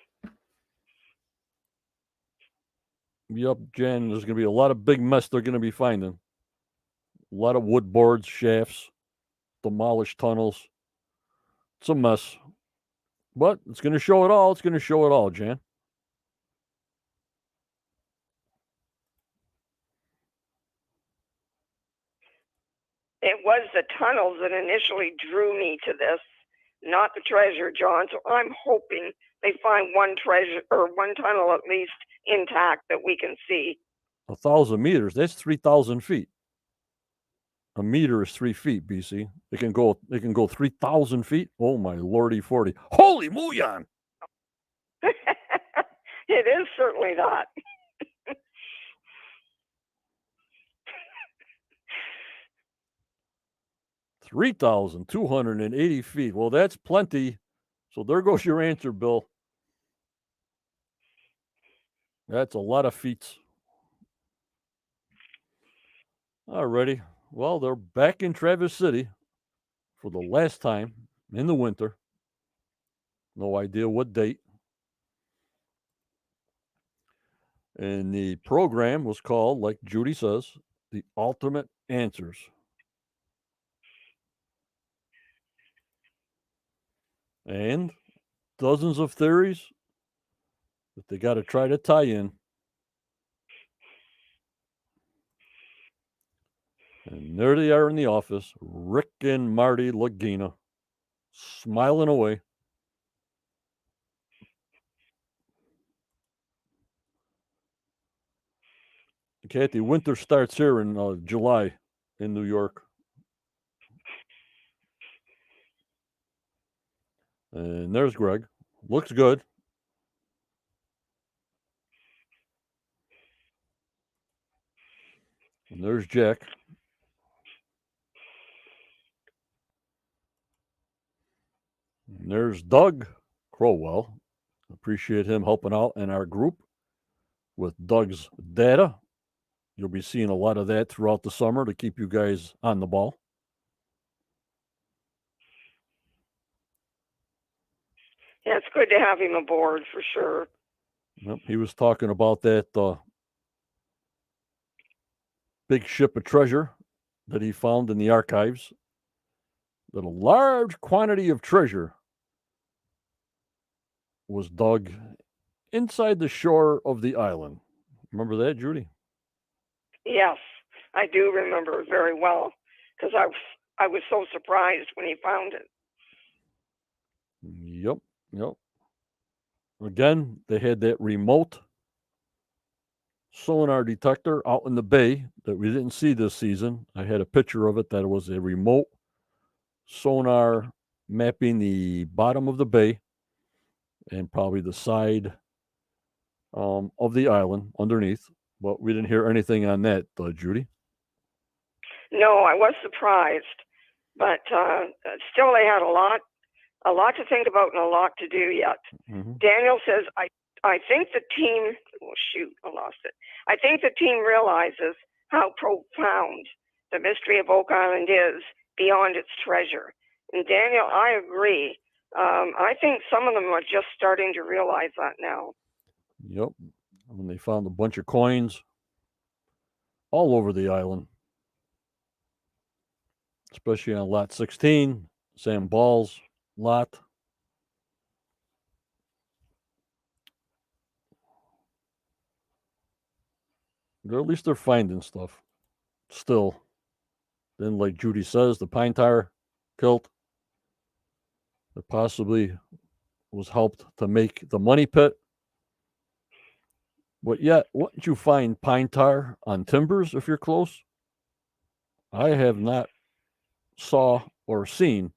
Yep, Jan, there's going to be a lot of big mess they're going to be finding. A lot of wood boards, shafts, demolished tunnels. It's a mess. But it's going to show it all. It's going to show it all, Jan. It was the tunnels that initially drew me to this, not the treasure, John. So I'm hoping they find one treasure or one tunnel at least intact that we can see. 1,000 meters, that's 3,000 feet. A meter is 3 feet, BC. It can go 3,000 feet. Oh my lordy 40. Holy Muon! It is certainly that. 3,280 feet. Well, that's plenty. So there goes your answer, Bill. That's a lot of feet. Alrighty. Well, they're back in Traverse City for the last time in the winter. No idea what date. And the program was called, like Judy says, The Ultimate Answers. And dozens of theories that they got to try to tie in. And there they are in the office, Rick and Marty Lagina, smiling away. Kathy, winter starts here in July in New York. And there's Greg. Looks good. And there's Jack. And there's Doug Crowell. Appreciate him helping out in our group with Doug's data. You'll be seeing a lot of that throughout the summer to keep you guys on the ball. Yeah, it's good to have him aboard for sure. Yep, he was talking about that big ship of treasure that he found in the archives. That a large quantity of treasure was dug inside the shore of the island. Remember that, Judy? Yes, I do remember it very well because I was so surprised when he found it. Yep. Again, they had that remote sonar detector out in the bay that we didn't see this season. I had a picture of it that was a remote sonar mapping the bottom of the bay and probably the side of the island underneath. But we didn't hear anything on that, Judy. No, I was surprised, but still they had a lot to think about and a lot to do yet. Mm-hmm. Daniel says, I think the team, oh shoot, I lost it. I think the team realizes how profound the mystery of Oak Island is beyond its treasure. And Daniel, I agree. I think some of them are just starting to realize that now. Yep. When they found a bunch of coins all over the island, especially on lot 16, Sam Ball's lot. At least they're finding stuff still. Then, like Judy says, the pine tar kilt that possibly was helped to make the money pit. But yet, wouldn't you find pine tar on timbers if you're close? I have not saw or seen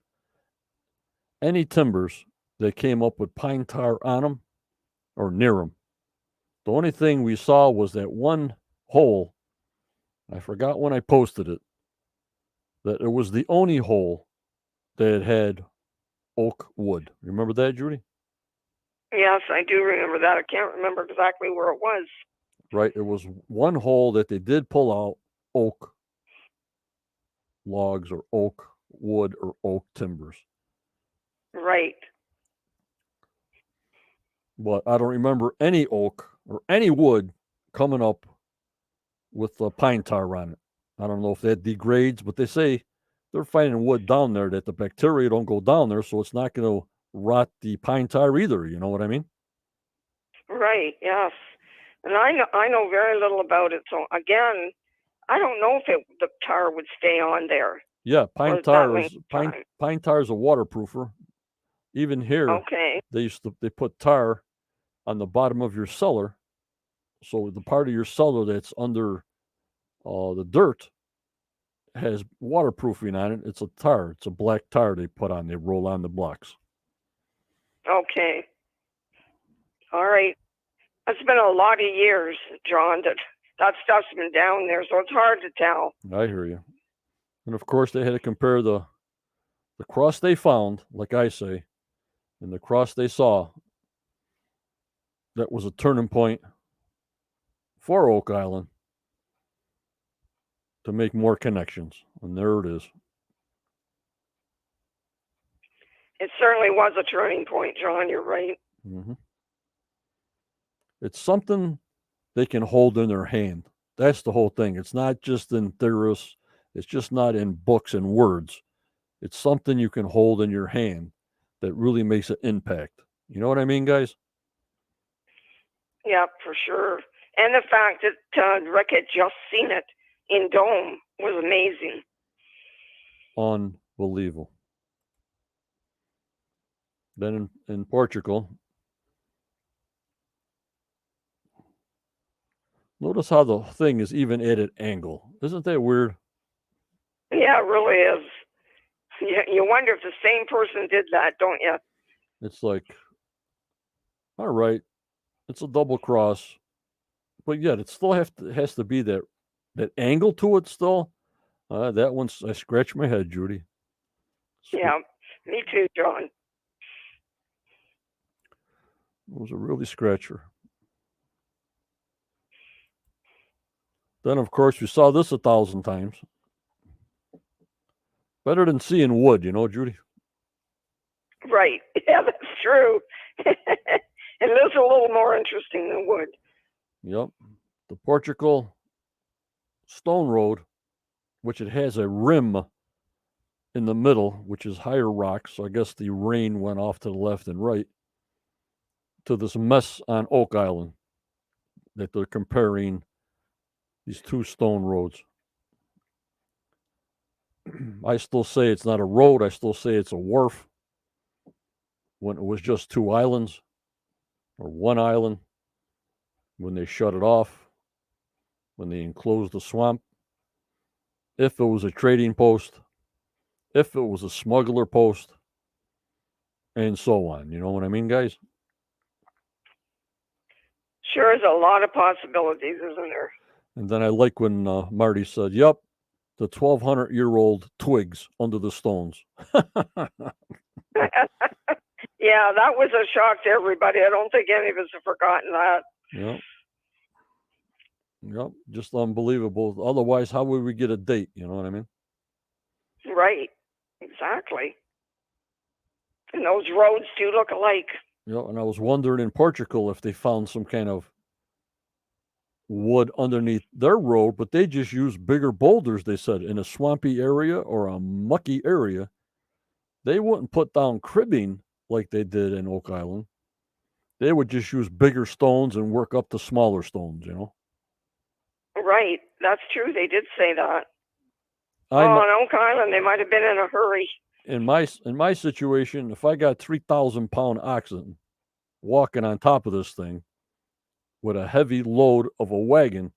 any timbers that came up with pine tar on them or near them. The only thing we saw was that one hole. I forgot when I posted it, that it was the only hole that had oak wood. Remember that, Judy? Yes, I do remember that. I can't remember exactly where it was. Right. It was one hole that they did pull out oak logs or oak wood or oak timbers. Right. But I don't remember any oak or any wood coming up with the pine tar on it. I don't know if that degrades, but they say they're finding wood down there that the bacteria don't go down there, so it's not going to rot the pine tar either. You know what I mean? Right. Yes. And I know very little about it. So again, I don't know if the tar would stay on there. Yeah, Or is that length of time? pine tar is a waterproofer. Even here, Okay. they put tar on the bottom of your cellar, so the part of your cellar that's under the dirt has waterproofing on it. It's a tar. It's a black tar they put on. They roll on the blocks. Okay. All right. It's been a lot of years, John, that stuff's been down there, so it's hard to tell. I hear you. And of course, they had to compare the cross they found, like I say, and the cross they saw. That was a turning point for Oak Island to make more connections. And there it is. It certainly was a turning point, John. You're right. Mm-hmm. It's something they can hold in their hand. That's the whole thing. It's not just in theorists. It's just not in books and words. It's something you can hold in your hand that really makes an impact. You know what I mean, guys? Yeah, for sure. And the fact that Rick had just seen it in Dome was amazing. Unbelievable. Then in Portugal, notice how the thing is even at an angle. Isn't that weird? Yeah, it really is. You wonder if the same person did that, don't you? It's like, all right, it's a double cross, but yet it still has to be that angle to it still. That one's, I scratch my head, Judy. Yeah, me too, John. It was a really scratcher. Then, of course, we saw this 1,000 times. Better than seeing wood, you know, Judy? Right. Yeah, that's true. It is a little more interesting than wood. Yep. The Portugal Stone Road, which it has a rim in the middle, which is higher rock. So I guess the rain went off to the left and right to this mess on Oak Island that they're comparing these two stone roads. I still say it's not a road. I still say it's a wharf when it was just two islands or one island when they shut it off, when they enclosed the swamp. If it was a trading post, if it was a smuggler post, and so on. You know what I mean, guys? Sure is a lot of possibilities, isn't there? And then I like when Marty said, "Yep, the 1,200-year-old twigs under the stones." Yeah, that was a shock to everybody. I don't think any of us have forgotten that. Yep. Yep. Just unbelievable. Otherwise, how would we get a date? You know what I mean? Right. Exactly. And those roads do look alike. Yep. And I was wondering in Portugal if they found some kind of wood underneath their road, but they just used bigger boulders, they said, in a swampy area or a mucky area. They wouldn't put down cribbing like they did in Oak Island. They would just use bigger stones and work up to smaller stones, you know? Right. That's true. They did say that. On Oak Island, they might have been in a hurry. In my situation, if I got 3,000-pound oxen walking on top of this thing with a heavy load of a wagon,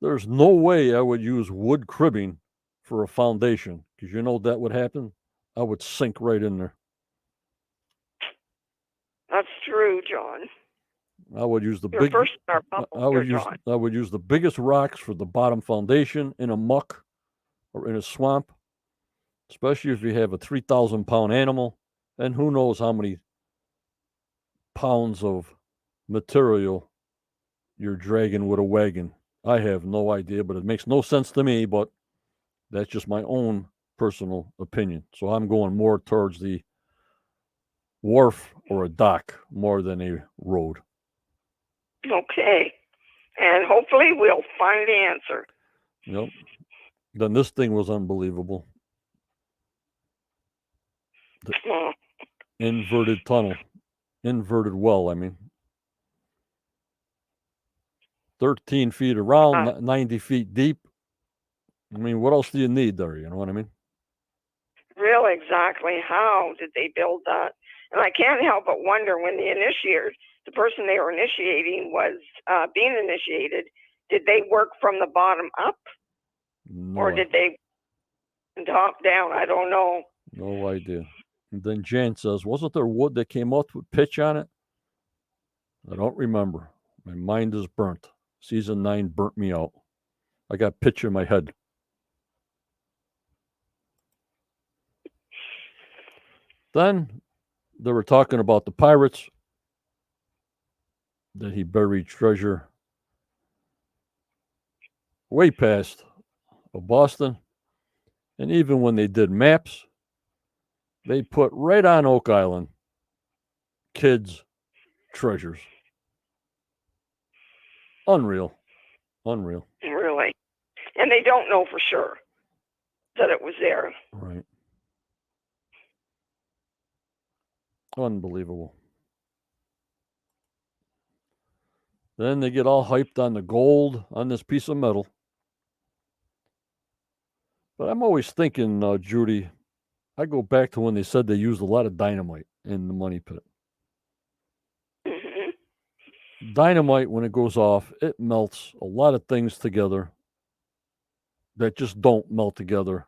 there's no way I would use wood cribbing for a foundation, because you know that would happen. I would sink right in there. That's true, John. I would use the You're first in our bubble, John. I would use the biggest rocks for the bottom foundation in a muck or in a swamp, especially if you have a 3,000-pound animal, and who knows how many pounds of material you're dragging with a wagon. I have no idea, but it makes no sense to me, but that's just my own personal opinion. So I'm going more towards the wharf or a dock more than a road. Okay. And hopefully we'll find the answer. Yep. Then this thing was unbelievable. The inverted tunnel. Inverted well, I mean. 13 feet around, 90 feet deep. I mean, what else do you need there? You know what I mean? know exactly how did they build that. And I can't help but wonder when the initiator, the person they were initiating was being initiated, did they work from the bottom up? No, Or did they top down? I don't know. no idea. And then Jan says, wasn't there wood that came out with pitch on it? I don't remember. My mind is burnt. Season 9 burnt me out. I got pitch in my head. Then they were talking about the pirates, that he buried treasure way past of Boston. And even when they did maps, they put right on Oak Island kids' treasures. Unreal. Unreal. Really. And they don't know for sure that it was there. Right. Unbelievable. Then they get all hyped on the gold on this piece of metal. But I'm always thinking, Judy, I go back to when they said they used a lot of dynamite in the money pit. Mm-hmm. Dynamite, when it goes off, it melts a lot of things together that just don't melt together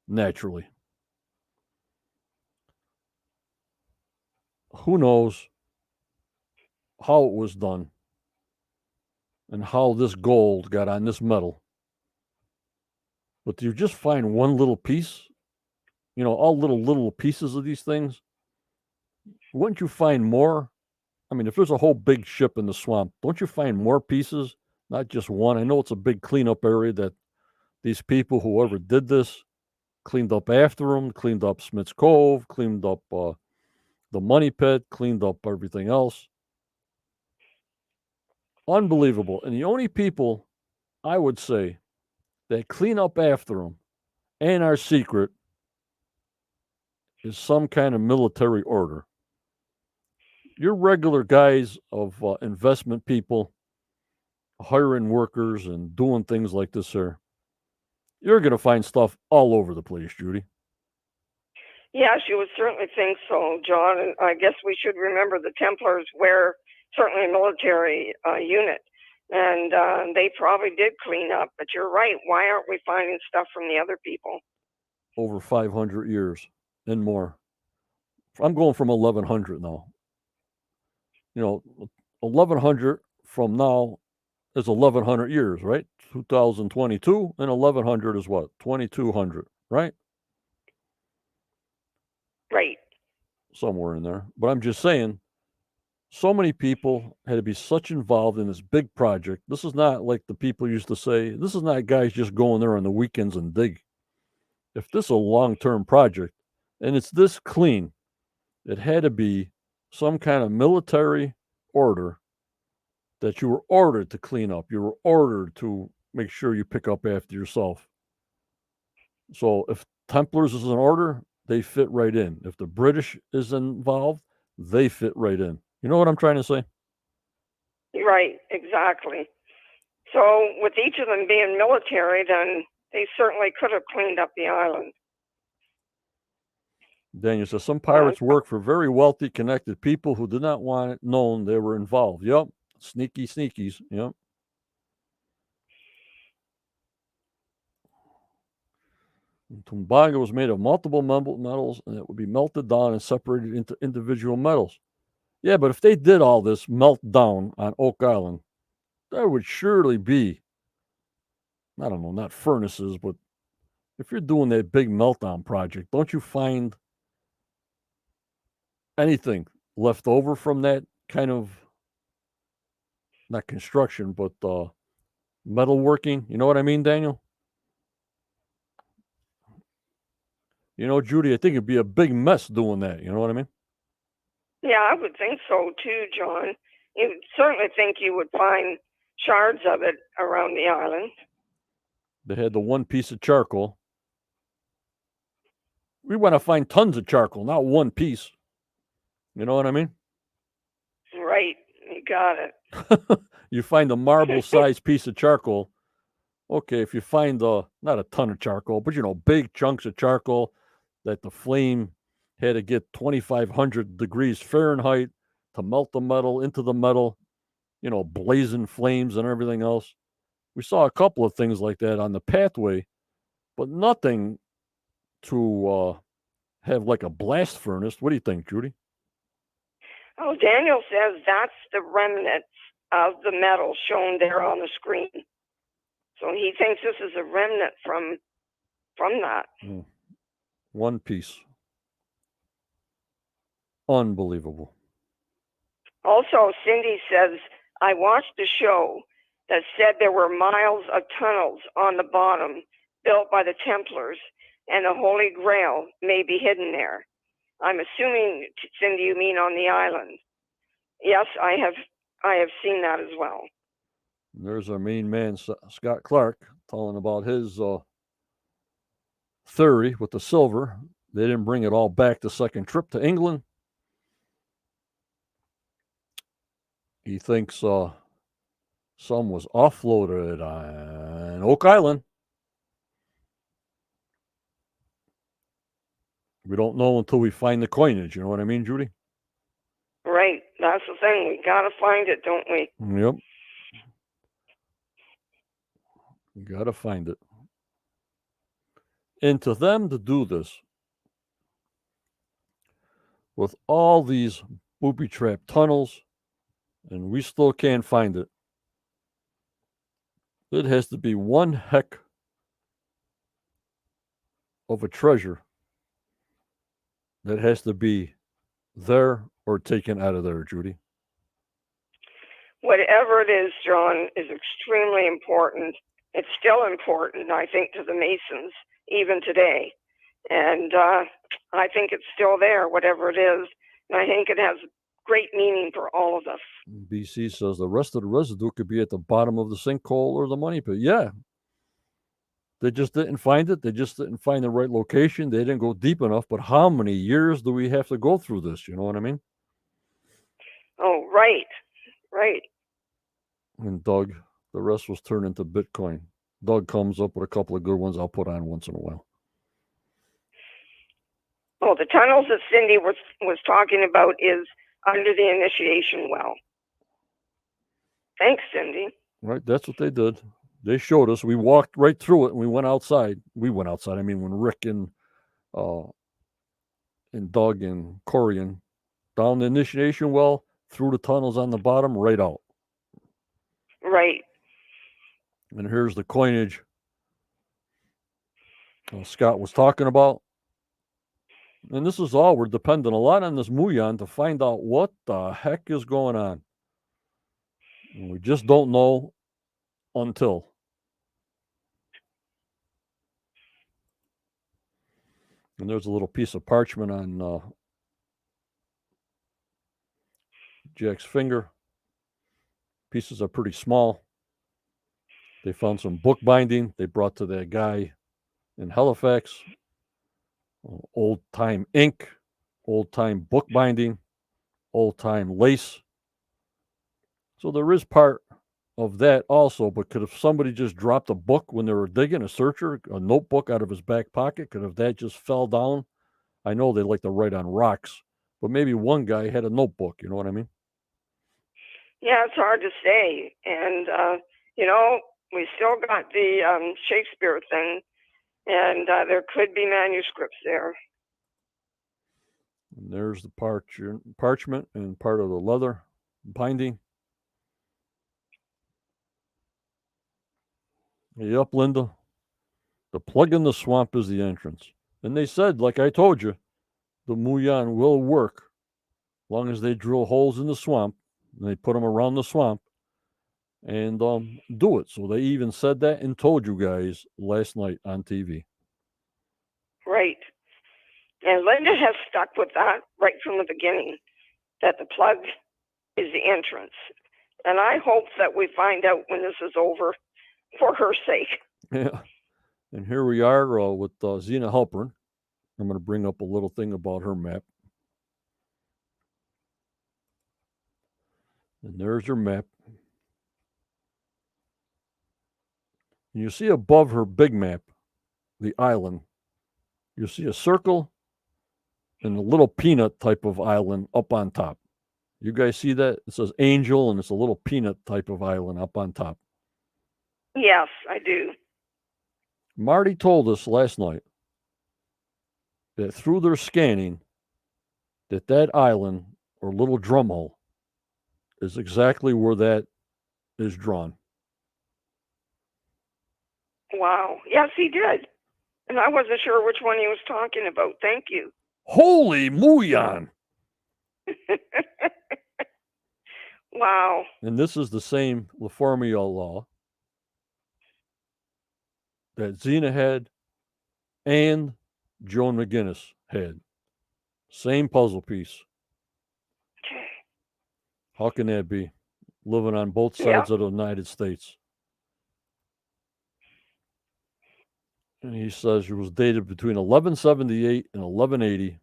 naturally. Who knows how it was done and how this gold got on this metal. But do you just find one little piece? You know, all little pieces of these things? Wouldn't you find more? I mean, if there's a whole big ship in the swamp, don't you find more pieces? Not just one. I know it's a big cleanup area that these people, whoever did this, cleaned up after them, cleaned up Smith's Cove, cleaned up the money pit, cleaned up everything else. Unbelievable. And the only people, I would say, that clean up after them and are secret is some kind of military order. Your regular guys of investment people hiring workers and doing things like this here, you're going to find stuff all over the place, Judy. Yes, you would certainly think so, John. And I guess we should remember the Templars were certainly a military unit. And they probably did clean up. But you're right. Why aren't we finding stuff from the other people? Over 500 years and more. I'm going from 1100 now. You know, 1100 from now is 1100 years, right? 2022 and 1100 is what? 2200, right? Right. Somewhere in there. But I'm just saying, so many people had to be such involved in this big project. This is not like the people used to say, this is not guys just going there on the weekends and dig. If this is a long-term project and it's this clean, it had to be some kind of military order that you were ordered to clean up. You were ordered to make sure you pick up after yourself. So if Templars is an order, they fit right in. If the British is involved, they fit right in. You know what I'm trying to say? Right, exactly. So with each of them being military, then they certainly could have cleaned up the island. Daniel says some pirates work for very wealthy, connected people who did not want it known they were involved. Yep. Sneaky sneakies. Yep. Tumbaga was made of multiple metals and it would be melted down and separated into individual metals. Yeah, but if they did all this melt down on Oak Island, there would surely be, I don't know, not furnaces, but if you're doing that big meltdown project, don't you find anything left over from that kind of, not construction, but metalworking? You know what I mean, Daniel? You know, Judy, I think it'd be a big mess doing that. You know what I mean? Yeah, I would think so too, John. You would certainly think you would find shards of it around the island. They had the one piece of charcoal. We want to find tons of charcoal, not one piece. You know what I mean? Right, you got it. You find a marble-sized piece of charcoal. Okay, if you find not a ton of charcoal, but big chunks of charcoal, that the flame had to get 2,500 degrees Fahrenheit to melt the metal into the metal, blazing flames and everything else. We saw a couple of things like that on the pathway, but nothing to have like a blast furnace. What do you think, Judy? Oh, Daniel says that's the remnants of the metal shown there on the screen. So he thinks this is a remnant from that. One piece. Unbelievable. Also, Cindy says, I watched a show that said there were miles of tunnels on the bottom built by the Templars, and the Holy Grail may be hidden there. I'm assuming, Cindy, you mean on the island. Yes, I have seen that as well. There's our main man, Scott Clark, telling about his theory with the silver. They didn't bring it all back the second trip to England. He thinks some was offloaded on Oak Island. We don't know until we find the coinage. You know what I mean, Judy? Right. That's the thing. We got to find it, don't we? Yep. We got to find it. And to them to do this, with all these booby trap tunnels, and we still can't find it, it has to be one heck of a treasure that has to be there or taken out of there, Judy. Whatever it is, John, is extremely important. It's still important, I think, to the Masons, even today. And I think it's still there, whatever it is. And I think it has great meaning for all of us. BC says the rest of the residue could be at the bottom of the sinkhole or the money pit. Yeah. They just didn't find it. They just didn't find the right location. They didn't go deep enough. But how many years do we have to go through this? You know what I mean? Oh, right. Right. And Doug, the rest was turned into Bitcoin. Doug comes up with a couple of good ones I'll put on once in a while. Oh, the tunnels that Cindy was talking about is under the initiation well. Thanks, Cindy. Right, that's what they did. They showed us. We walked right through it, and we went outside. I mean, when Rick and Doug and Corian down the initiation well, through the tunnels on the bottom, right out. Right. And here's the coinage Scott was talking about. And this is all, we're dependent a lot on this Muon to find out what the heck is going on. And we just don't know until. And there's a little piece of parchment on Jack's finger. Pieces are pretty small. They found some book binding they brought to that guy in Halifax. Old-time ink, old-time book binding, old-time lace. So there is part of that also, but could have somebody just dropped a book when they were digging, a searcher, a notebook out of his back pocket? Could have that just fell down? I know they like to write on rocks, but maybe one guy had a notebook, you know what I mean? Yeah, it's hard to say. And, we still got the Shakespeare thing, and there could be manuscripts there. And there's the parchment and part of the leather binding. Yep, Linda. The plug in the swamp is the entrance. And they said, like I told you, the Muon will work as long as they drill holes in the swamp and they put them around the swamp and do it. So they even said that and told you guys last night on TV. Right. And Linda has stuck with that right from the beginning, that the plug is the entrance. And I hope that we find out when this is over for her sake. Yeah. And here we are with Xena Halpern. I'm going to bring up a little thing about her map. And there's her map. And you see above her big map, the island, you see a circle and a little peanut type of island up on top. You guys see that? It says Angel, and it's a little peanut type of island up on top. Yes, I do. Marty told us last night that through their scanning, that island or little drumhole is exactly where that is drawn. Wow. Yes, he did. And I wasn't sure which one he was talking about. Thank you. Holy Muon! Wow. And this is the same Laformia law that Xena had and Joan McGinnis had. Same puzzle piece. Okay. How can that be? Living on both sides of the United States. And he says it was dated between 1178 and 1180.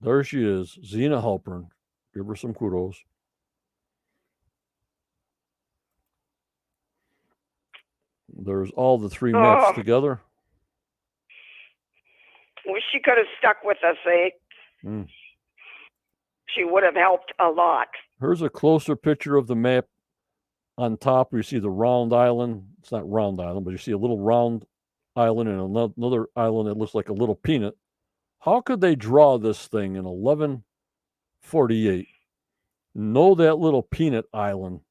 There she is, Xena Halpern. Give her some kudos. There's all the three maps together. Wish she could have stuck with us, eh? She would have helped a lot. Here's a closer picture of the map. On top, you see the round island. It's not round island, but you see a little round island and another island that looks like a little peanut. How could they draw this thing in 1148? Know that little peanut island?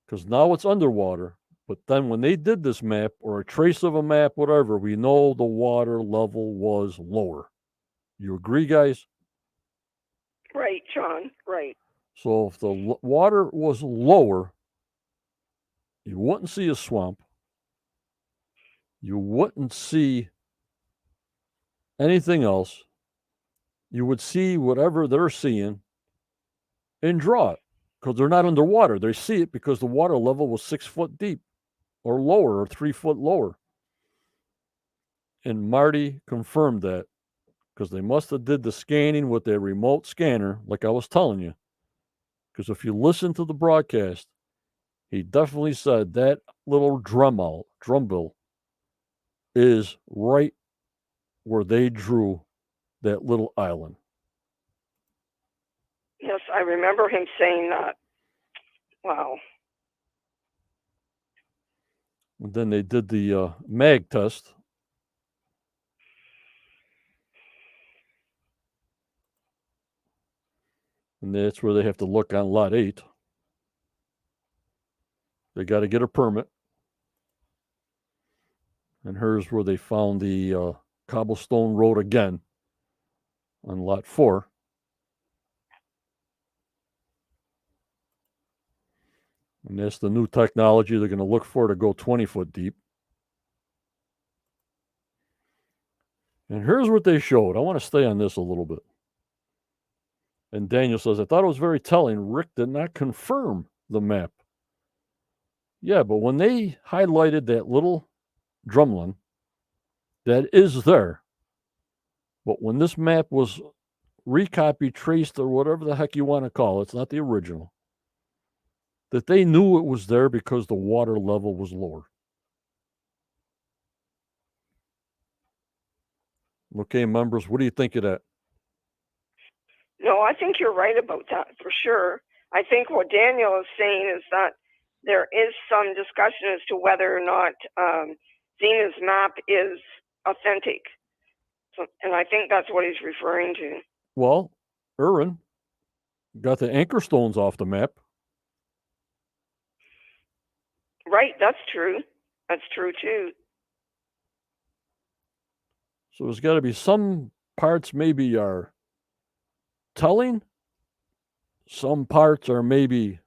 Because now it's underwater. But then when they did this map, or a trace of a map, whatever, we know the water level was lower. You agree, guys? Right, John. Right. So if the water was lower, you wouldn't see a swamp. You wouldn't see anything else. You would see whatever they're seeing and draw it, because they're not underwater. They see it because the water level was 6 foot deep or lower, or 3 foot lower. And Marty confirmed that, because they must have did the scanning with their remote scanner, like I was telling you. Because if you listen to the broadcast, he definitely said that little drumbill is right where they drew that little island. Yes, I remember him saying that. Wow. And then they did the mag test. And that's where they have to look on lot 8. They got to get a permit. And here's where they found the cobblestone road again on lot 4. And that's the new technology they're going to look for to go 20 foot deep. And here's what they showed. I want to stay on this a little bit. And Daniel says, I thought it was very telling. Rick did not confirm the map. Yeah, but when they highlighted that little drumlin, that is there. But when this map was recopied, traced, or whatever the heck you want to call it, it's not the original, that they knew it was there because the water level was lower. Okay, members, what do you think of that? No, I think you're right about that for sure. I think what Daniel is saying is that there is some discussion as to whether or not Xena's map is authentic. So, and I think that's what he's referring to. Well, Aaron got the anchor stones off the map. Right, that's true. That's true too. So there's got to be some parts maybe are telling. Some parts are maybe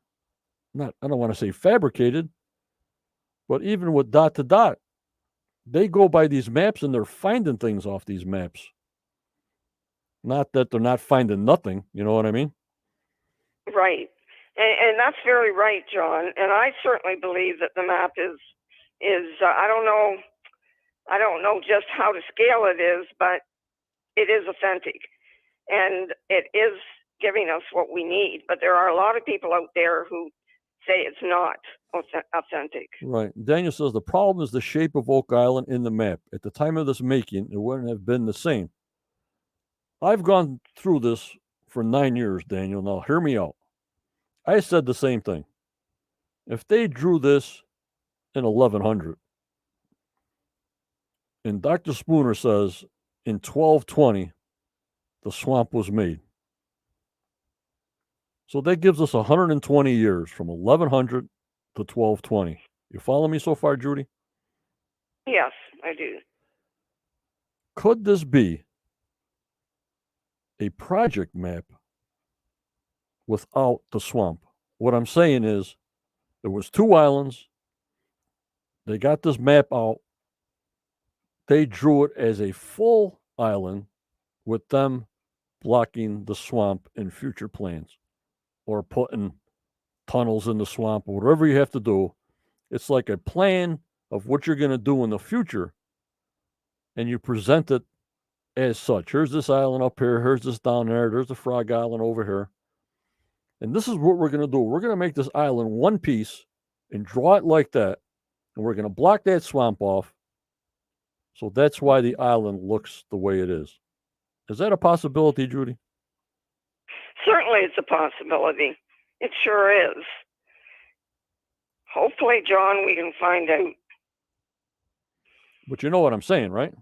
not, I don't want to say fabricated, but even with dot to dot, they go by these maps and they're finding things off these maps. Not that they're not finding nothing, you know what I mean? Right. And that's very right, John. And I certainly believe that the map is I don't know just how to scale it is, but it is authentic. And it is giving us what we need. But there are a lot of people out there who say it's not. authentic. Right. Daniel says the problem is the shape of Oak Island in the map. At the time of this making, it wouldn't have been the same. I've gone through this for 9 years, Daniel. Now, hear me out. I said the same thing. If they drew this in 1100, and Dr. Spooner says in 1220, the swamp was made. So that gives us 120 years from 1100 to 1220. You follow me so far, Judy? Yes, I do. Could this be a project map without the swamp? What I'm saying is there was 2 islands. They got this map out. They drew it as a full island with them blocking the swamp in future plans or putting tunnels in the swamp or whatever you have to do. It's like a plan of what you're going to do in the future, and you present it as such. Here's this island up here. Here's this down there. There's the Frog Island over here. And this is what we're going to do. We're going to make this island one piece and draw it like that. And we're going to block that swamp off. So that's why the island looks the way it is. Is that a possibility, Judy? Certainly it's a possibility. It sure is. Hopefully, John, we can find out. But you know what I'm saying, right?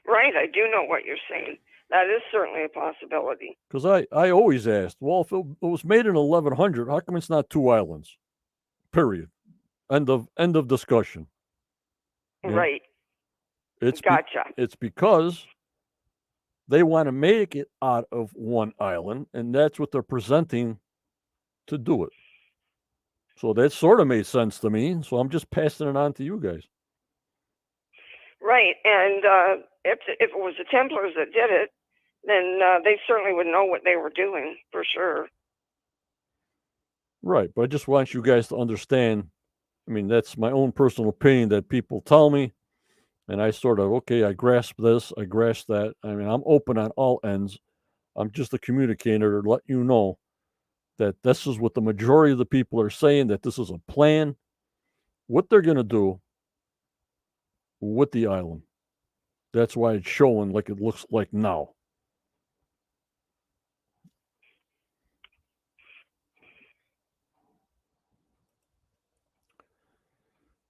Right, I do know what you're saying. That is certainly a possibility. Because I always asked, well, if it was made in 1100, how come it's not 2 islands? Period. End of discussion. You know? Right. It's gotcha. It's because they want to make it out of one island, and that's what they're presenting to do it. So that sort of made sense to me. So I'm just passing it on to you guys. Right, and if it was the Templars that did it, then they certainly would know what they were doing for sure. Right, but I just want you guys to understand. I mean, that's my own personal opinion that people tell me, and I sort of, okay, I grasp this, I grasp that. I mean, I'm open on all ends. I'm just a communicator to let you know that this is what the majority of the people are saying, that this is a plan, what they're going to do with the island. That's why it's showing like it looks like now.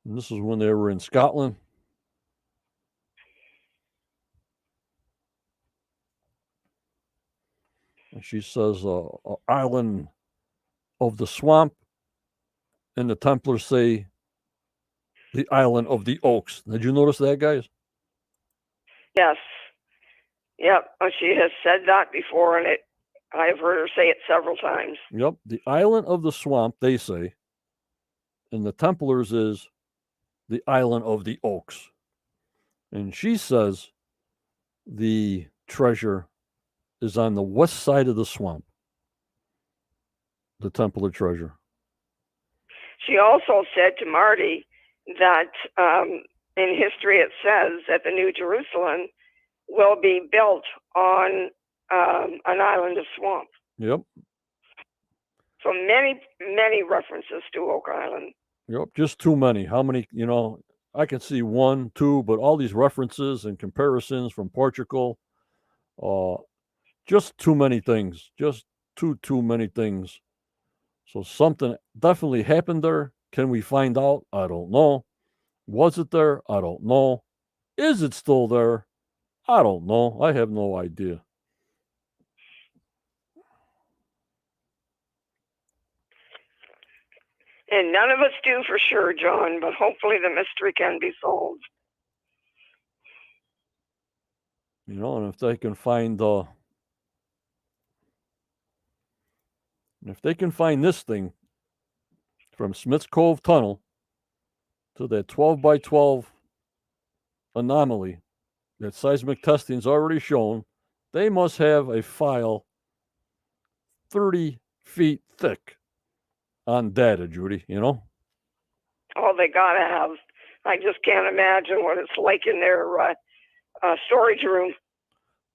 And this is when they were in Scotland. And she says, island of the swamp. And the Templars say, the island of the oaks. Did you notice that, guys? Yes. Yep. She has said that before, and I've heard her say it several times. Yep. The island of the swamp, they say. And the Templars is the island of the oaks. And she says the treasure is on the west side of the swamp. The Templar treasure. She also said to Marty that in history it says that the New Jerusalem will be built on an island of swamp. Yep. So many references to Oak Island. Yep, just too many. How many, I can see 1, 2, but all these references and comparisons from Portugal, just too many things. Just too many things. So something definitely happened there. Can we find out? I don't know. Was it there? I don't know. Is it still there? I don't know. I have no idea. And none of us do for sure, John, but hopefully the mystery can be solved. And if they can find this thing from Smith's Cove Tunnel to that 12 by 12 anomaly that seismic testing's already shown, they must have a file 30 feet thick on data, Judy, Oh, they gotta have. I just can't imagine what it's like in their storage room.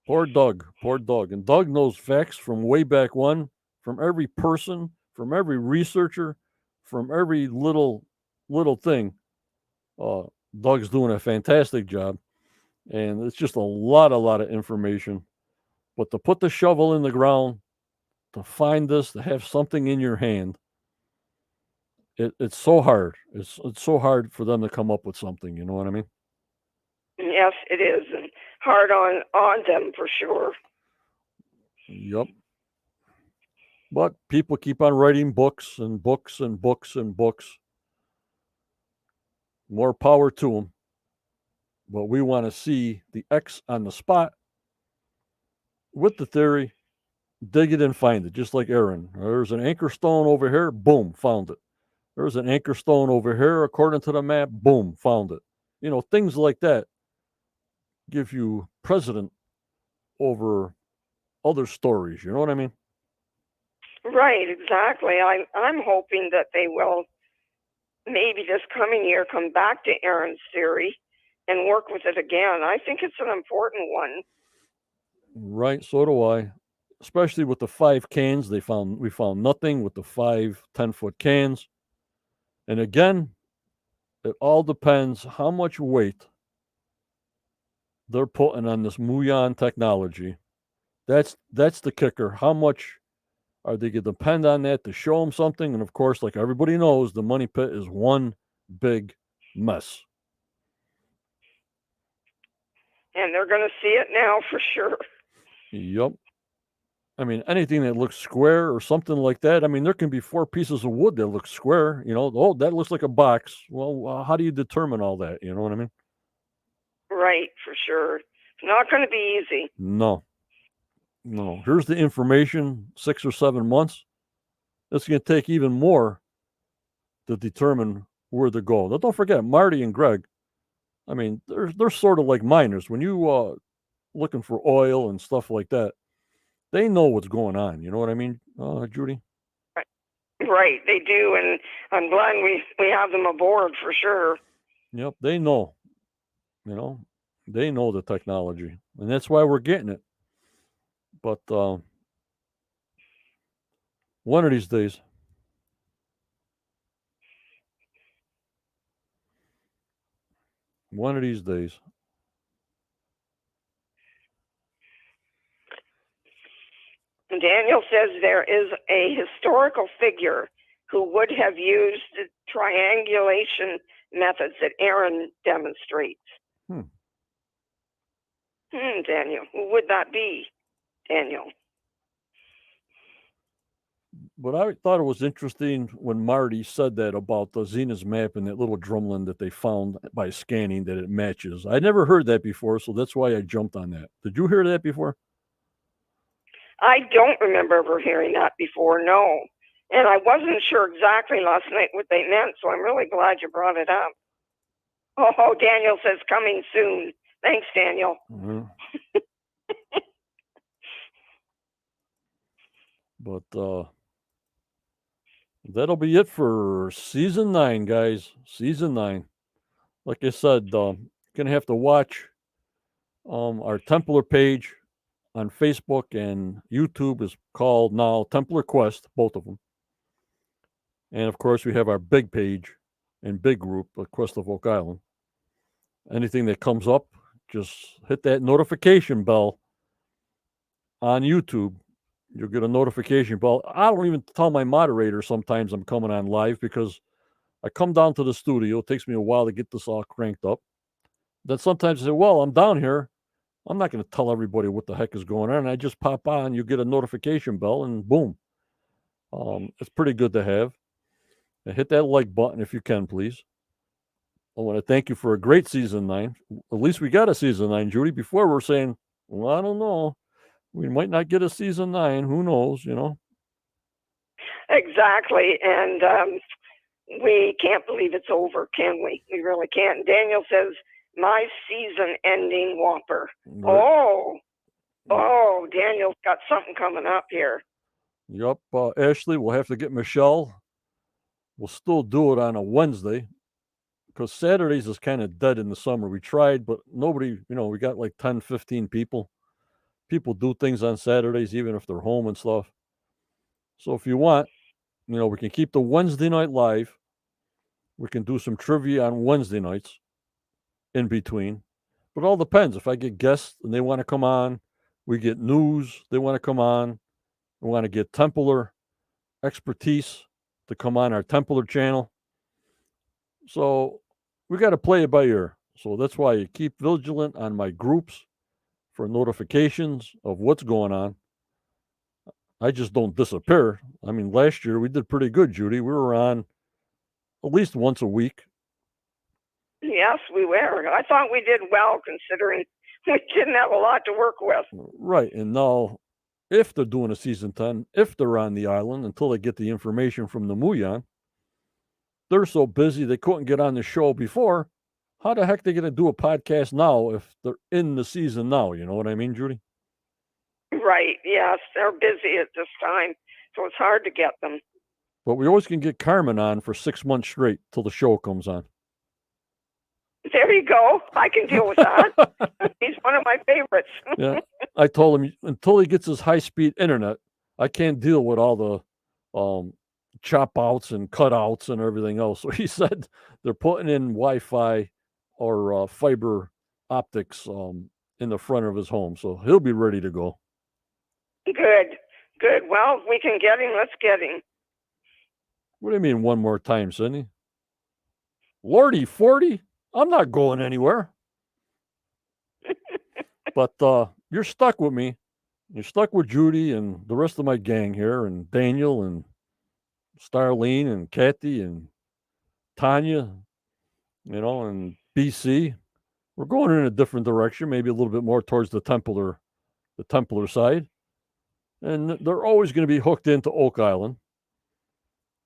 Poor Doug. And Doug knows facts from way back when, from every person, from every researcher, from every little thing. Doug's doing a fantastic job, and it's just a lot of information. But to put the shovel in the ground, to find this, to have something in your hand, it's so hard. It's so hard for them to come up with something. You know what I mean? Yes, it is, and hard on them for sure. Yep. But people keep on writing books and books and books and books. More power to them. But we want to see the X on the spot with the theory, dig it and find it, just like Aaron. There's an anchor stone over here, boom, found it. There's an anchor stone over here, according to the map, boom, found it. You know, things like that give you precedent over other stories. You know what I mean? Right, exactly. I'm hoping that they will maybe this coming year come back to Aaron's theory and work with it again. I think it's an important one. Right, so do I. Especially with the 5 cans, we found nothing with the 5 10-foot cans. And again, it all depends how much weight they're putting on this Muon technology. That's the kicker. How much are they going to depend on that to show them something? And of course, like everybody knows, the money pit is one big mess. And they're going to see it now for sure. Yep. I mean, anything that looks square or something like that. I mean, there can be 4 pieces of wood that look square. You know, oh, that looks like a box. Well, how do you determine all that? You know what I mean? Right, for sure. It's not going to be easy. No. Here's the information, 6 or 7 months. It's going to take even more to determine where to go. Now, don't forget, Marty and Greg, I mean, they're sort of like miners. When you looking for oil and stuff like that, they know what's going on. You know what I mean, Judy? Right, they do, and I'm glad we have them aboard for sure. Yep, they know. You know, they know the technology, and that's why we're getting it. But one of these days, Daniel says there is a historical figure who would have used the triangulation methods that Aaron demonstrates. Daniel, who would that be, Daniel? But I thought it was interesting when Marty said that about the Xena's map and that little drumlin that they found by scanning that it matches. I never heard that before, so that's why I jumped on that. Did you hear that before? I don't remember ever hearing that before, no. And I wasn't sure exactly last night what they meant, so I'm really glad you brought it up. Oh, Daniel says coming soon. Thanks, Daniel. Mm-hmm. But that'll be it for season 9, guys. Season 9. Like I said, you're gonna have to watch our Templar page on Facebook and YouTube is called now Templar Quest, both of them. And of course, we have our big page and big group, the Quest of Oak Island. Anything that comes up, just hit that notification bell on YouTube. You'll get a notification bell. I don't even tell my moderator sometimes I'm coming on live because I come down to the studio. It takes me a while to get this all cranked up. Then sometimes I say, well, I'm down here. I'm not going to tell everybody what the heck is going on. I just pop on, you get a notification bell, and boom. It's pretty good to have. And hit that like button if you can, please. I want to thank you for a great season 9. At least we got a season 9, Judy. Before we're saying, well, I don't know. We might not get a season 9. Who knows, you know? Exactly. And we can't believe it's over, can we? We really can't. Daniel says, my season ending whopper. Right. Oh, Daniel's got something coming up here. Yep. Ashley, we'll have to get Michelle. We'll still do it on a Wednesday because Saturdays is kind of dead in the summer. We tried, but nobody, we got like 10, 15 people. People do things on Saturdays, even if they're home and stuff. So if you want, we can keep the Wednesday night live. We can do some trivia on Wednesday nights in between. But it all depends. If I get guests and they want to come on, we get news, they want to come on. We want to get Templar expertise to come on our Templar channel. So we got to play it by ear. So that's why you keep vigilant on my groups for notifications of what's going on. I just don't disappear. I mean, last year we did pretty good, Judy. We were on at least once a week. Yes, we were. I thought we did well considering we didn't have a lot to work with. Right. And now, if they're doing a season 10, if they're on the island until they get the information from the Muon, they're so busy they couldn't get on the show before. How the heck are they going to do a podcast now if they're in the season now? You know what I mean, Judy? Right. Yes, they're busy at this time, so it's hard to get them. But we always can get Carmen on for 6 months straight till the show comes on. There you go. I can deal with that. He's one of my favorites. Yeah. I told him until he gets his high-speed internet, I can't deal with all the chop outs and cutouts and everything else. So he said they're putting in Wi-Fi or fiber optics in the front of his home. So he'll be ready to go. Good. Good. Well, if we can get him, let's get him. What do you mean one more time, Sydney? Lordy 40? I'm not going anywhere. But you're stuck with me. You're stuck with Judy and the rest of my gang here, and Daniel and Starlene and Kathy and Tanya, and BC. We're going in a different direction, maybe a little bit more towards the Templar side. And they're always going to be hooked into Oak Island.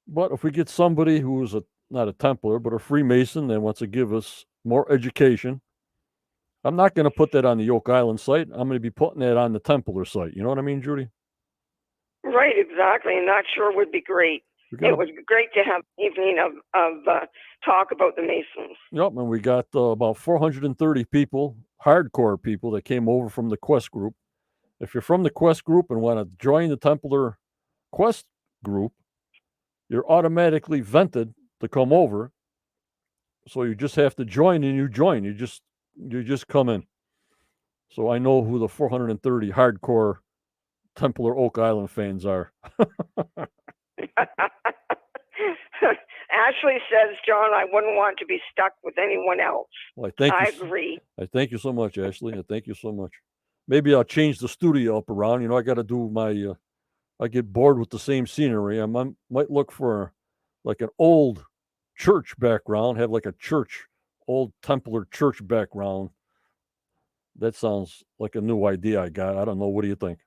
But if we get somebody who is not a Templar, but a Freemason that wants to give us more education, I'm not going to put that on the Oak Island site. I'm going to be putting that on the Templar site. You know what I mean, Judy? Right, exactly. And that sure would be great. It was great to have an evening of talk about the Masons. Yep, and we got about 430 people, hardcore people that came over from the Quest group. If you're from the Quest group and want to join the Templar Quest group, you're automatically vented to come over. So you just have to join, and you join. You just come in. So I know who the 430 hardcore Templar Oak Island fans are. Ashley says, John, I wouldn't want to be stuck with anyone else. Well, I agree. I thank you so much, Ashley. I thank you so much. Maybe I'll change the studio up around. I got to do my, I get bored with the same scenery. I might look for like an old church background, have like a old Templar church background. That sounds like a new idea I got. I don't know. What do you think?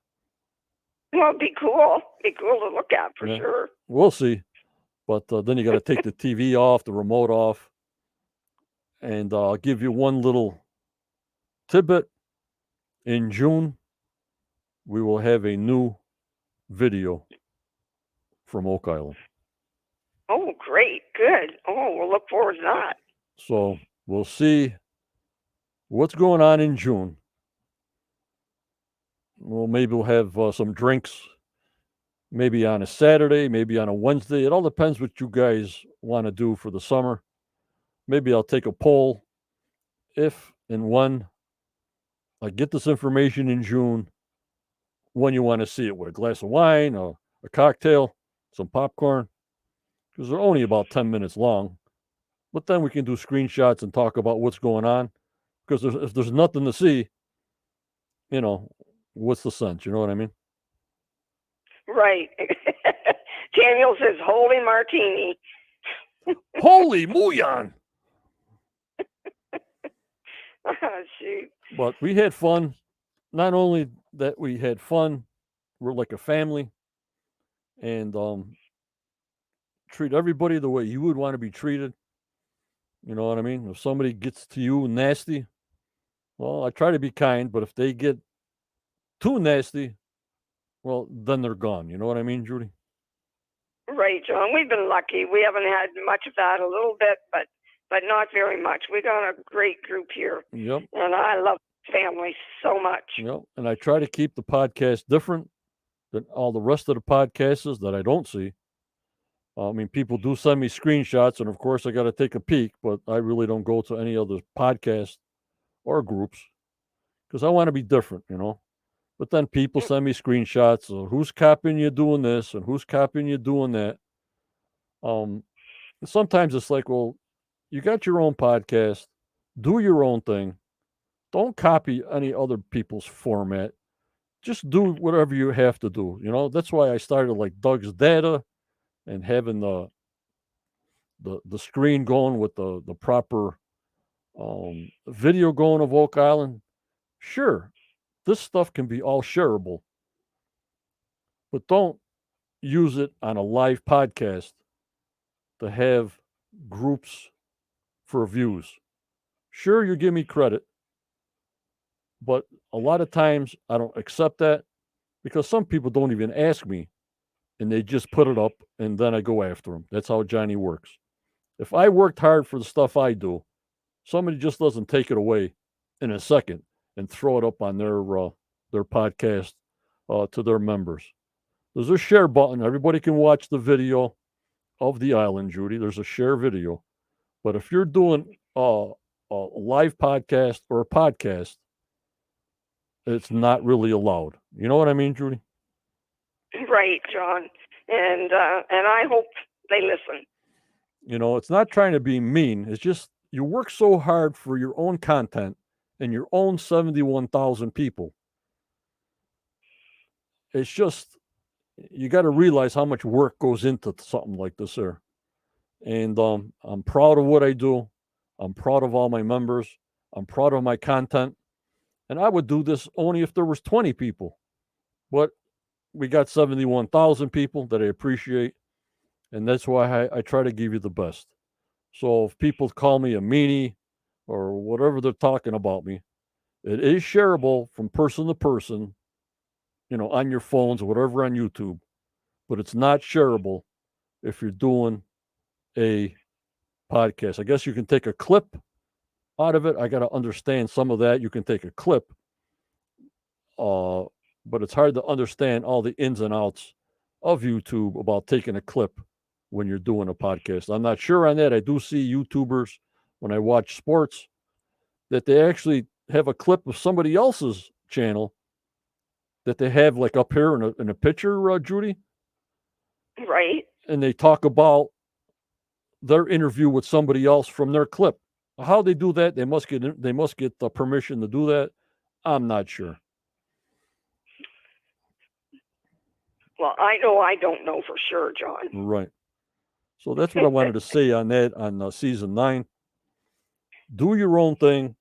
Well, it'd be cool. Be cool to look at for sure. We'll see. But then you got to take the TV off, the remote off. And I'll give you one little tidbit. In June, we will have a new video from Oak Island. Oh, great. Good. Oh, we'll look forward to that. So we'll see what's going on in June. Well, maybe we'll have some drinks, maybe on a Saturday, maybe on a Wednesday. It all depends what you guys want to do for the summer. Maybe I'll take a poll if and when I get this information in June, when you want to see it, with a glass of wine, a cocktail, some popcorn, because they're only about 10 minutes long. But then we can do screenshots and talk about what's going on, because if there's nothing to see, what's the sense? You know what I mean? Right. Daniel says, holy martini. Holy Muon. Shoot. But we had fun. Not only that we had fun, we're like a family, and treat everybody the way you would want to be treated. You know what I mean? If somebody gets to you nasty, well, I try to be kind, but if they get too nasty, well, then they're gone. You know what I mean, Judy? Right, John. We've been lucky. We haven't had much of that, a little bit, but not very much. We got a great group here. Yep. And I love family so much. Yep. And I try to keep the podcast different than all the rest of the podcasts that I don't see. I mean, people do send me screenshots, and of course, I got to take a peek, but I really don't go to any other podcasts or groups because I want to be different, you know. But then people send me screenshots of who's copying you doing this and who's copying you doing that. Sometimes it's like, well, you got your own podcast, do your own thing. Don't copy any other people's format. Just do whatever you have to do. You know, that's why I started like Doug's Data and having the screen going with the proper video going of Oak Island. Sure, this stuff can be all shareable, but don't use it on a live podcast to have groups for views. Sure, you give me credit, but a lot of times I don't accept that because some people don't even ask me and they just put it up and then I go after them. That's how Johnny works. If I worked hard for the stuff I do, somebody just doesn't take it away in a second and throw it up on their podcast to their members. There's a share button. Everybody can watch the video of the island, Judy. There's a share video. But if you're doing a live podcast or a podcast, it's not really allowed. You know what I mean, Judy? Right, John. And I hope they listen. You know, it's not trying to be mean. It's just you work so hard for your own content and your own 71,000 people. It's just you got to realize how much work goes into something like this here. And I'm proud of what I do. I'm proud of all my members. I'm proud of my content. And I would do this only if there was 20 people. But we got 71,000 people that I appreciate. And that's why I try to give you the best. So if people call me a meanie or whatever they're talking about me, it is shareable from person to person, you know, on your phones or whatever on YouTube. But it's not shareable if you're doing a podcast. I guess you can take a clip out of it. I got to understand some of that. You can take a clip, but it's hard to understand all the ins and outs of YouTube about taking a clip when you're doing a podcast. I'm not sure on that. I do see YouTubers when I watch sports that they actually have a clip of somebody else's channel that they have like up here in a picture, Judy. Right. And they talk about their interview with somebody else from their clip. How they do that? They must get the permission to do that. I'm not sure. Well, I know I don't know for sure, John. Right. So that's what I wanted to say on that on season 9. Do your own thing,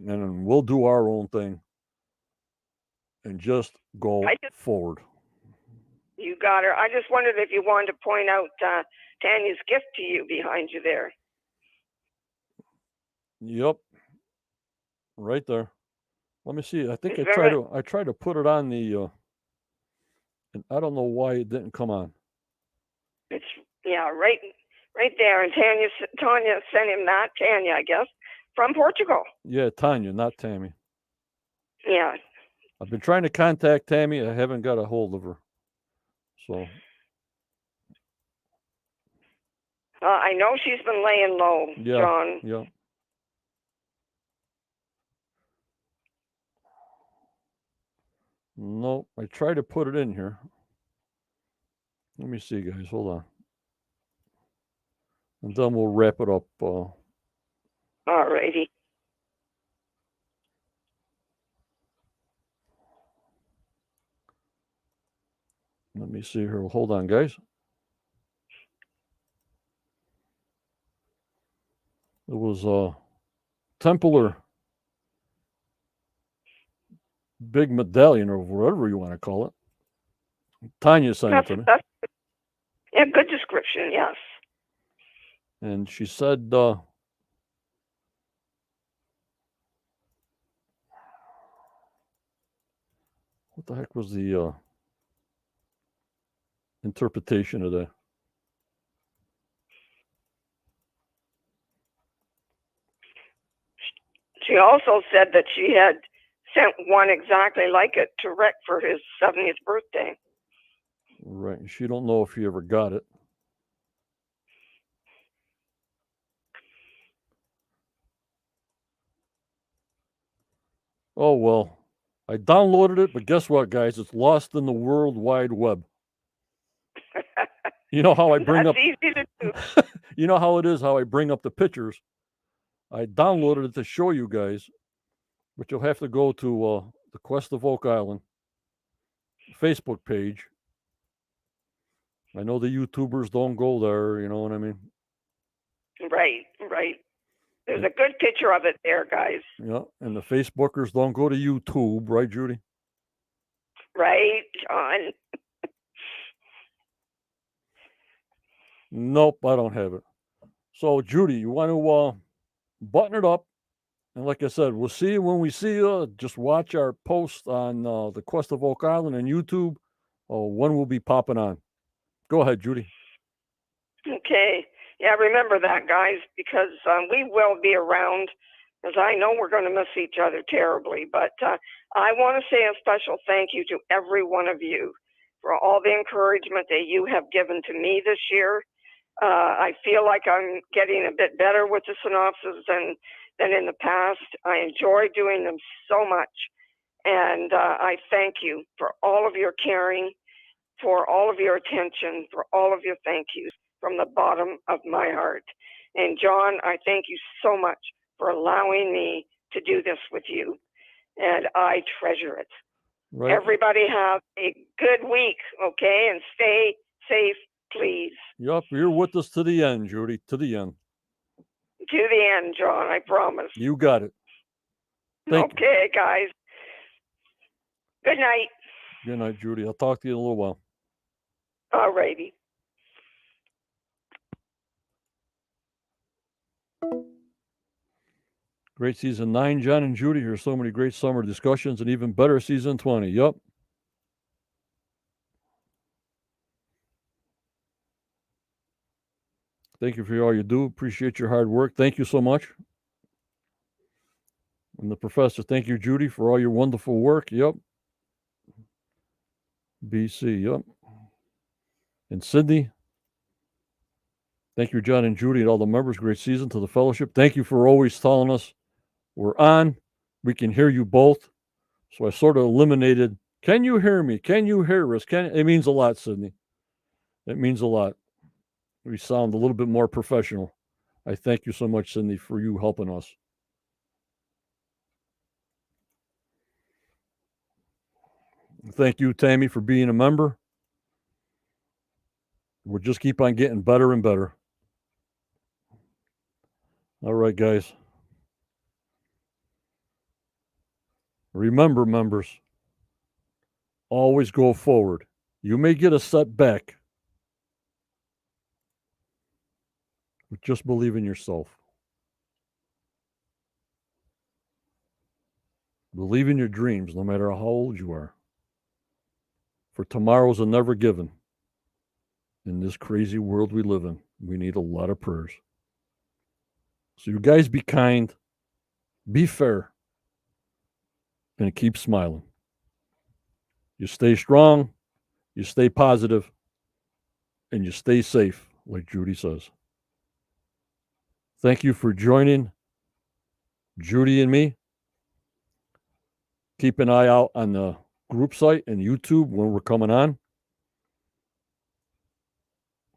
and we'll do our own thing, and just go forward. You got her. I just wondered if you wanted to point out Tanya's gift to you behind you there. Yep. Right there. Let me see. I think I tried to put it on the and I don't know why it didn't come on. It's right there. And Tanya sent him that. Tanya, I guess, from Portugal. Yeah, Tanya, not Tammy. Yeah. I've been trying to contact Tammy. I haven't got a hold of her. So. I know she's been laying low, John. Yeah. No, I tried to put it in here. Let me see, guys. Hold on. And then we'll wrap it up. All righty. Let me see here. Hold on, guys. It was Templar big medallion or whatever you want to call it. Tanya sent it to me. Yeah, good description, yes. And she said, what the heck was the interpretation of that? She also said that she had sent one exactly like it to Rick for his 70th birthday. Right. She don't know if he ever got it. Oh, well, I downloaded it, but guess what, guys? It's lost in the World Wide Web. You know how I bring That's up, easy to do. you know how it is, how I bring up the pictures. I downloaded it to show you guys, but you'll have to go to the Quest of Oak Island Facebook page. I know the YouTubers don't go there, you know what I mean? Right, right. There's a good picture of it there, guys. Yeah, and the Facebookers don't go to YouTube, right, Judy? Right, John? Nope, I don't have it. So, Judy, you want to button it up? And like I said, we'll see you when we see you. Just watch our post on the Quest of Oak Island and YouTube. One will be popping on. Go ahead, Judy. Okay. Yeah, remember that, guys, because we will be around, because I know we're going to miss each other terribly. But I want to say a special thank you to every one of you for all the encouragement that you have given to me this year. I feel like I'm getting a bit better with the synopsis than in the past. I enjoy doing them so much. And I thank you for all of your caring, for all of your attention, for all of your thank yous from the bottom of my heart. And John, I thank you so much for allowing me to do this with you. And I treasure it. Right. Everybody have a good week, okay? And stay safe, please. Yup, you're with us to the end, Judy. To the end. To the end, John, I promise. You got it. Thank you. Okay, guys. Good night. Good night, Judy. I'll talk to you in a little while. All righty. Great season 9, John and Judy. Here's so many great summer discussions and even better season 20. Yup. Thank you for all you do. Appreciate your hard work. Thank you so much. And the professor, thank you, Judy, for all your wonderful work. Yep. BC, yep. And Sydney, thank you, John and Judy, and all the members. Great season to the fellowship. Thank you for always telling us we're on. We can hear you both. So I sort of eliminated, can you hear me? Can you hear us? It means a lot, Sydney. It means a lot. We sound a little bit more professional. I thank you so much, Sydney, for you helping us. Thank you, Tammy, for being a member. We'll just keep on getting better and better. All right, guys. Remember, members, always go forward. You may get a setback, but just believe in yourself. Believe in your dreams, no matter how old you are. For tomorrows are never given. In this crazy world we live in, we need a lot of prayers. So you guys be kind, be fair, and keep smiling. You stay strong, you stay positive, and you stay safe, like Judy says. Thank you for joining Judy and me. Keep an eye out on the group site and YouTube when we're coming on.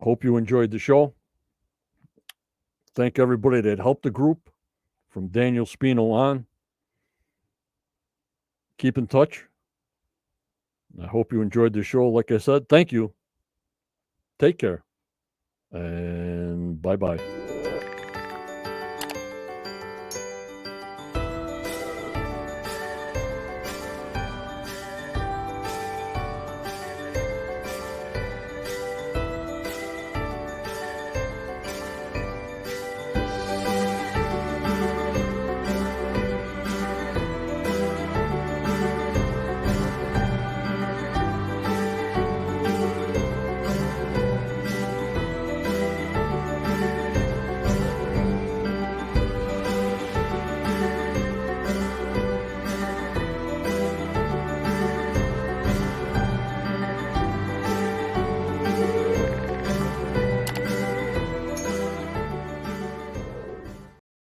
Hope you enjoyed the show. Thank everybody that helped the group, from Daniel Spino on. Keep in touch. I hope you enjoyed the show. Like I said, thank you. Take care. And bye-bye.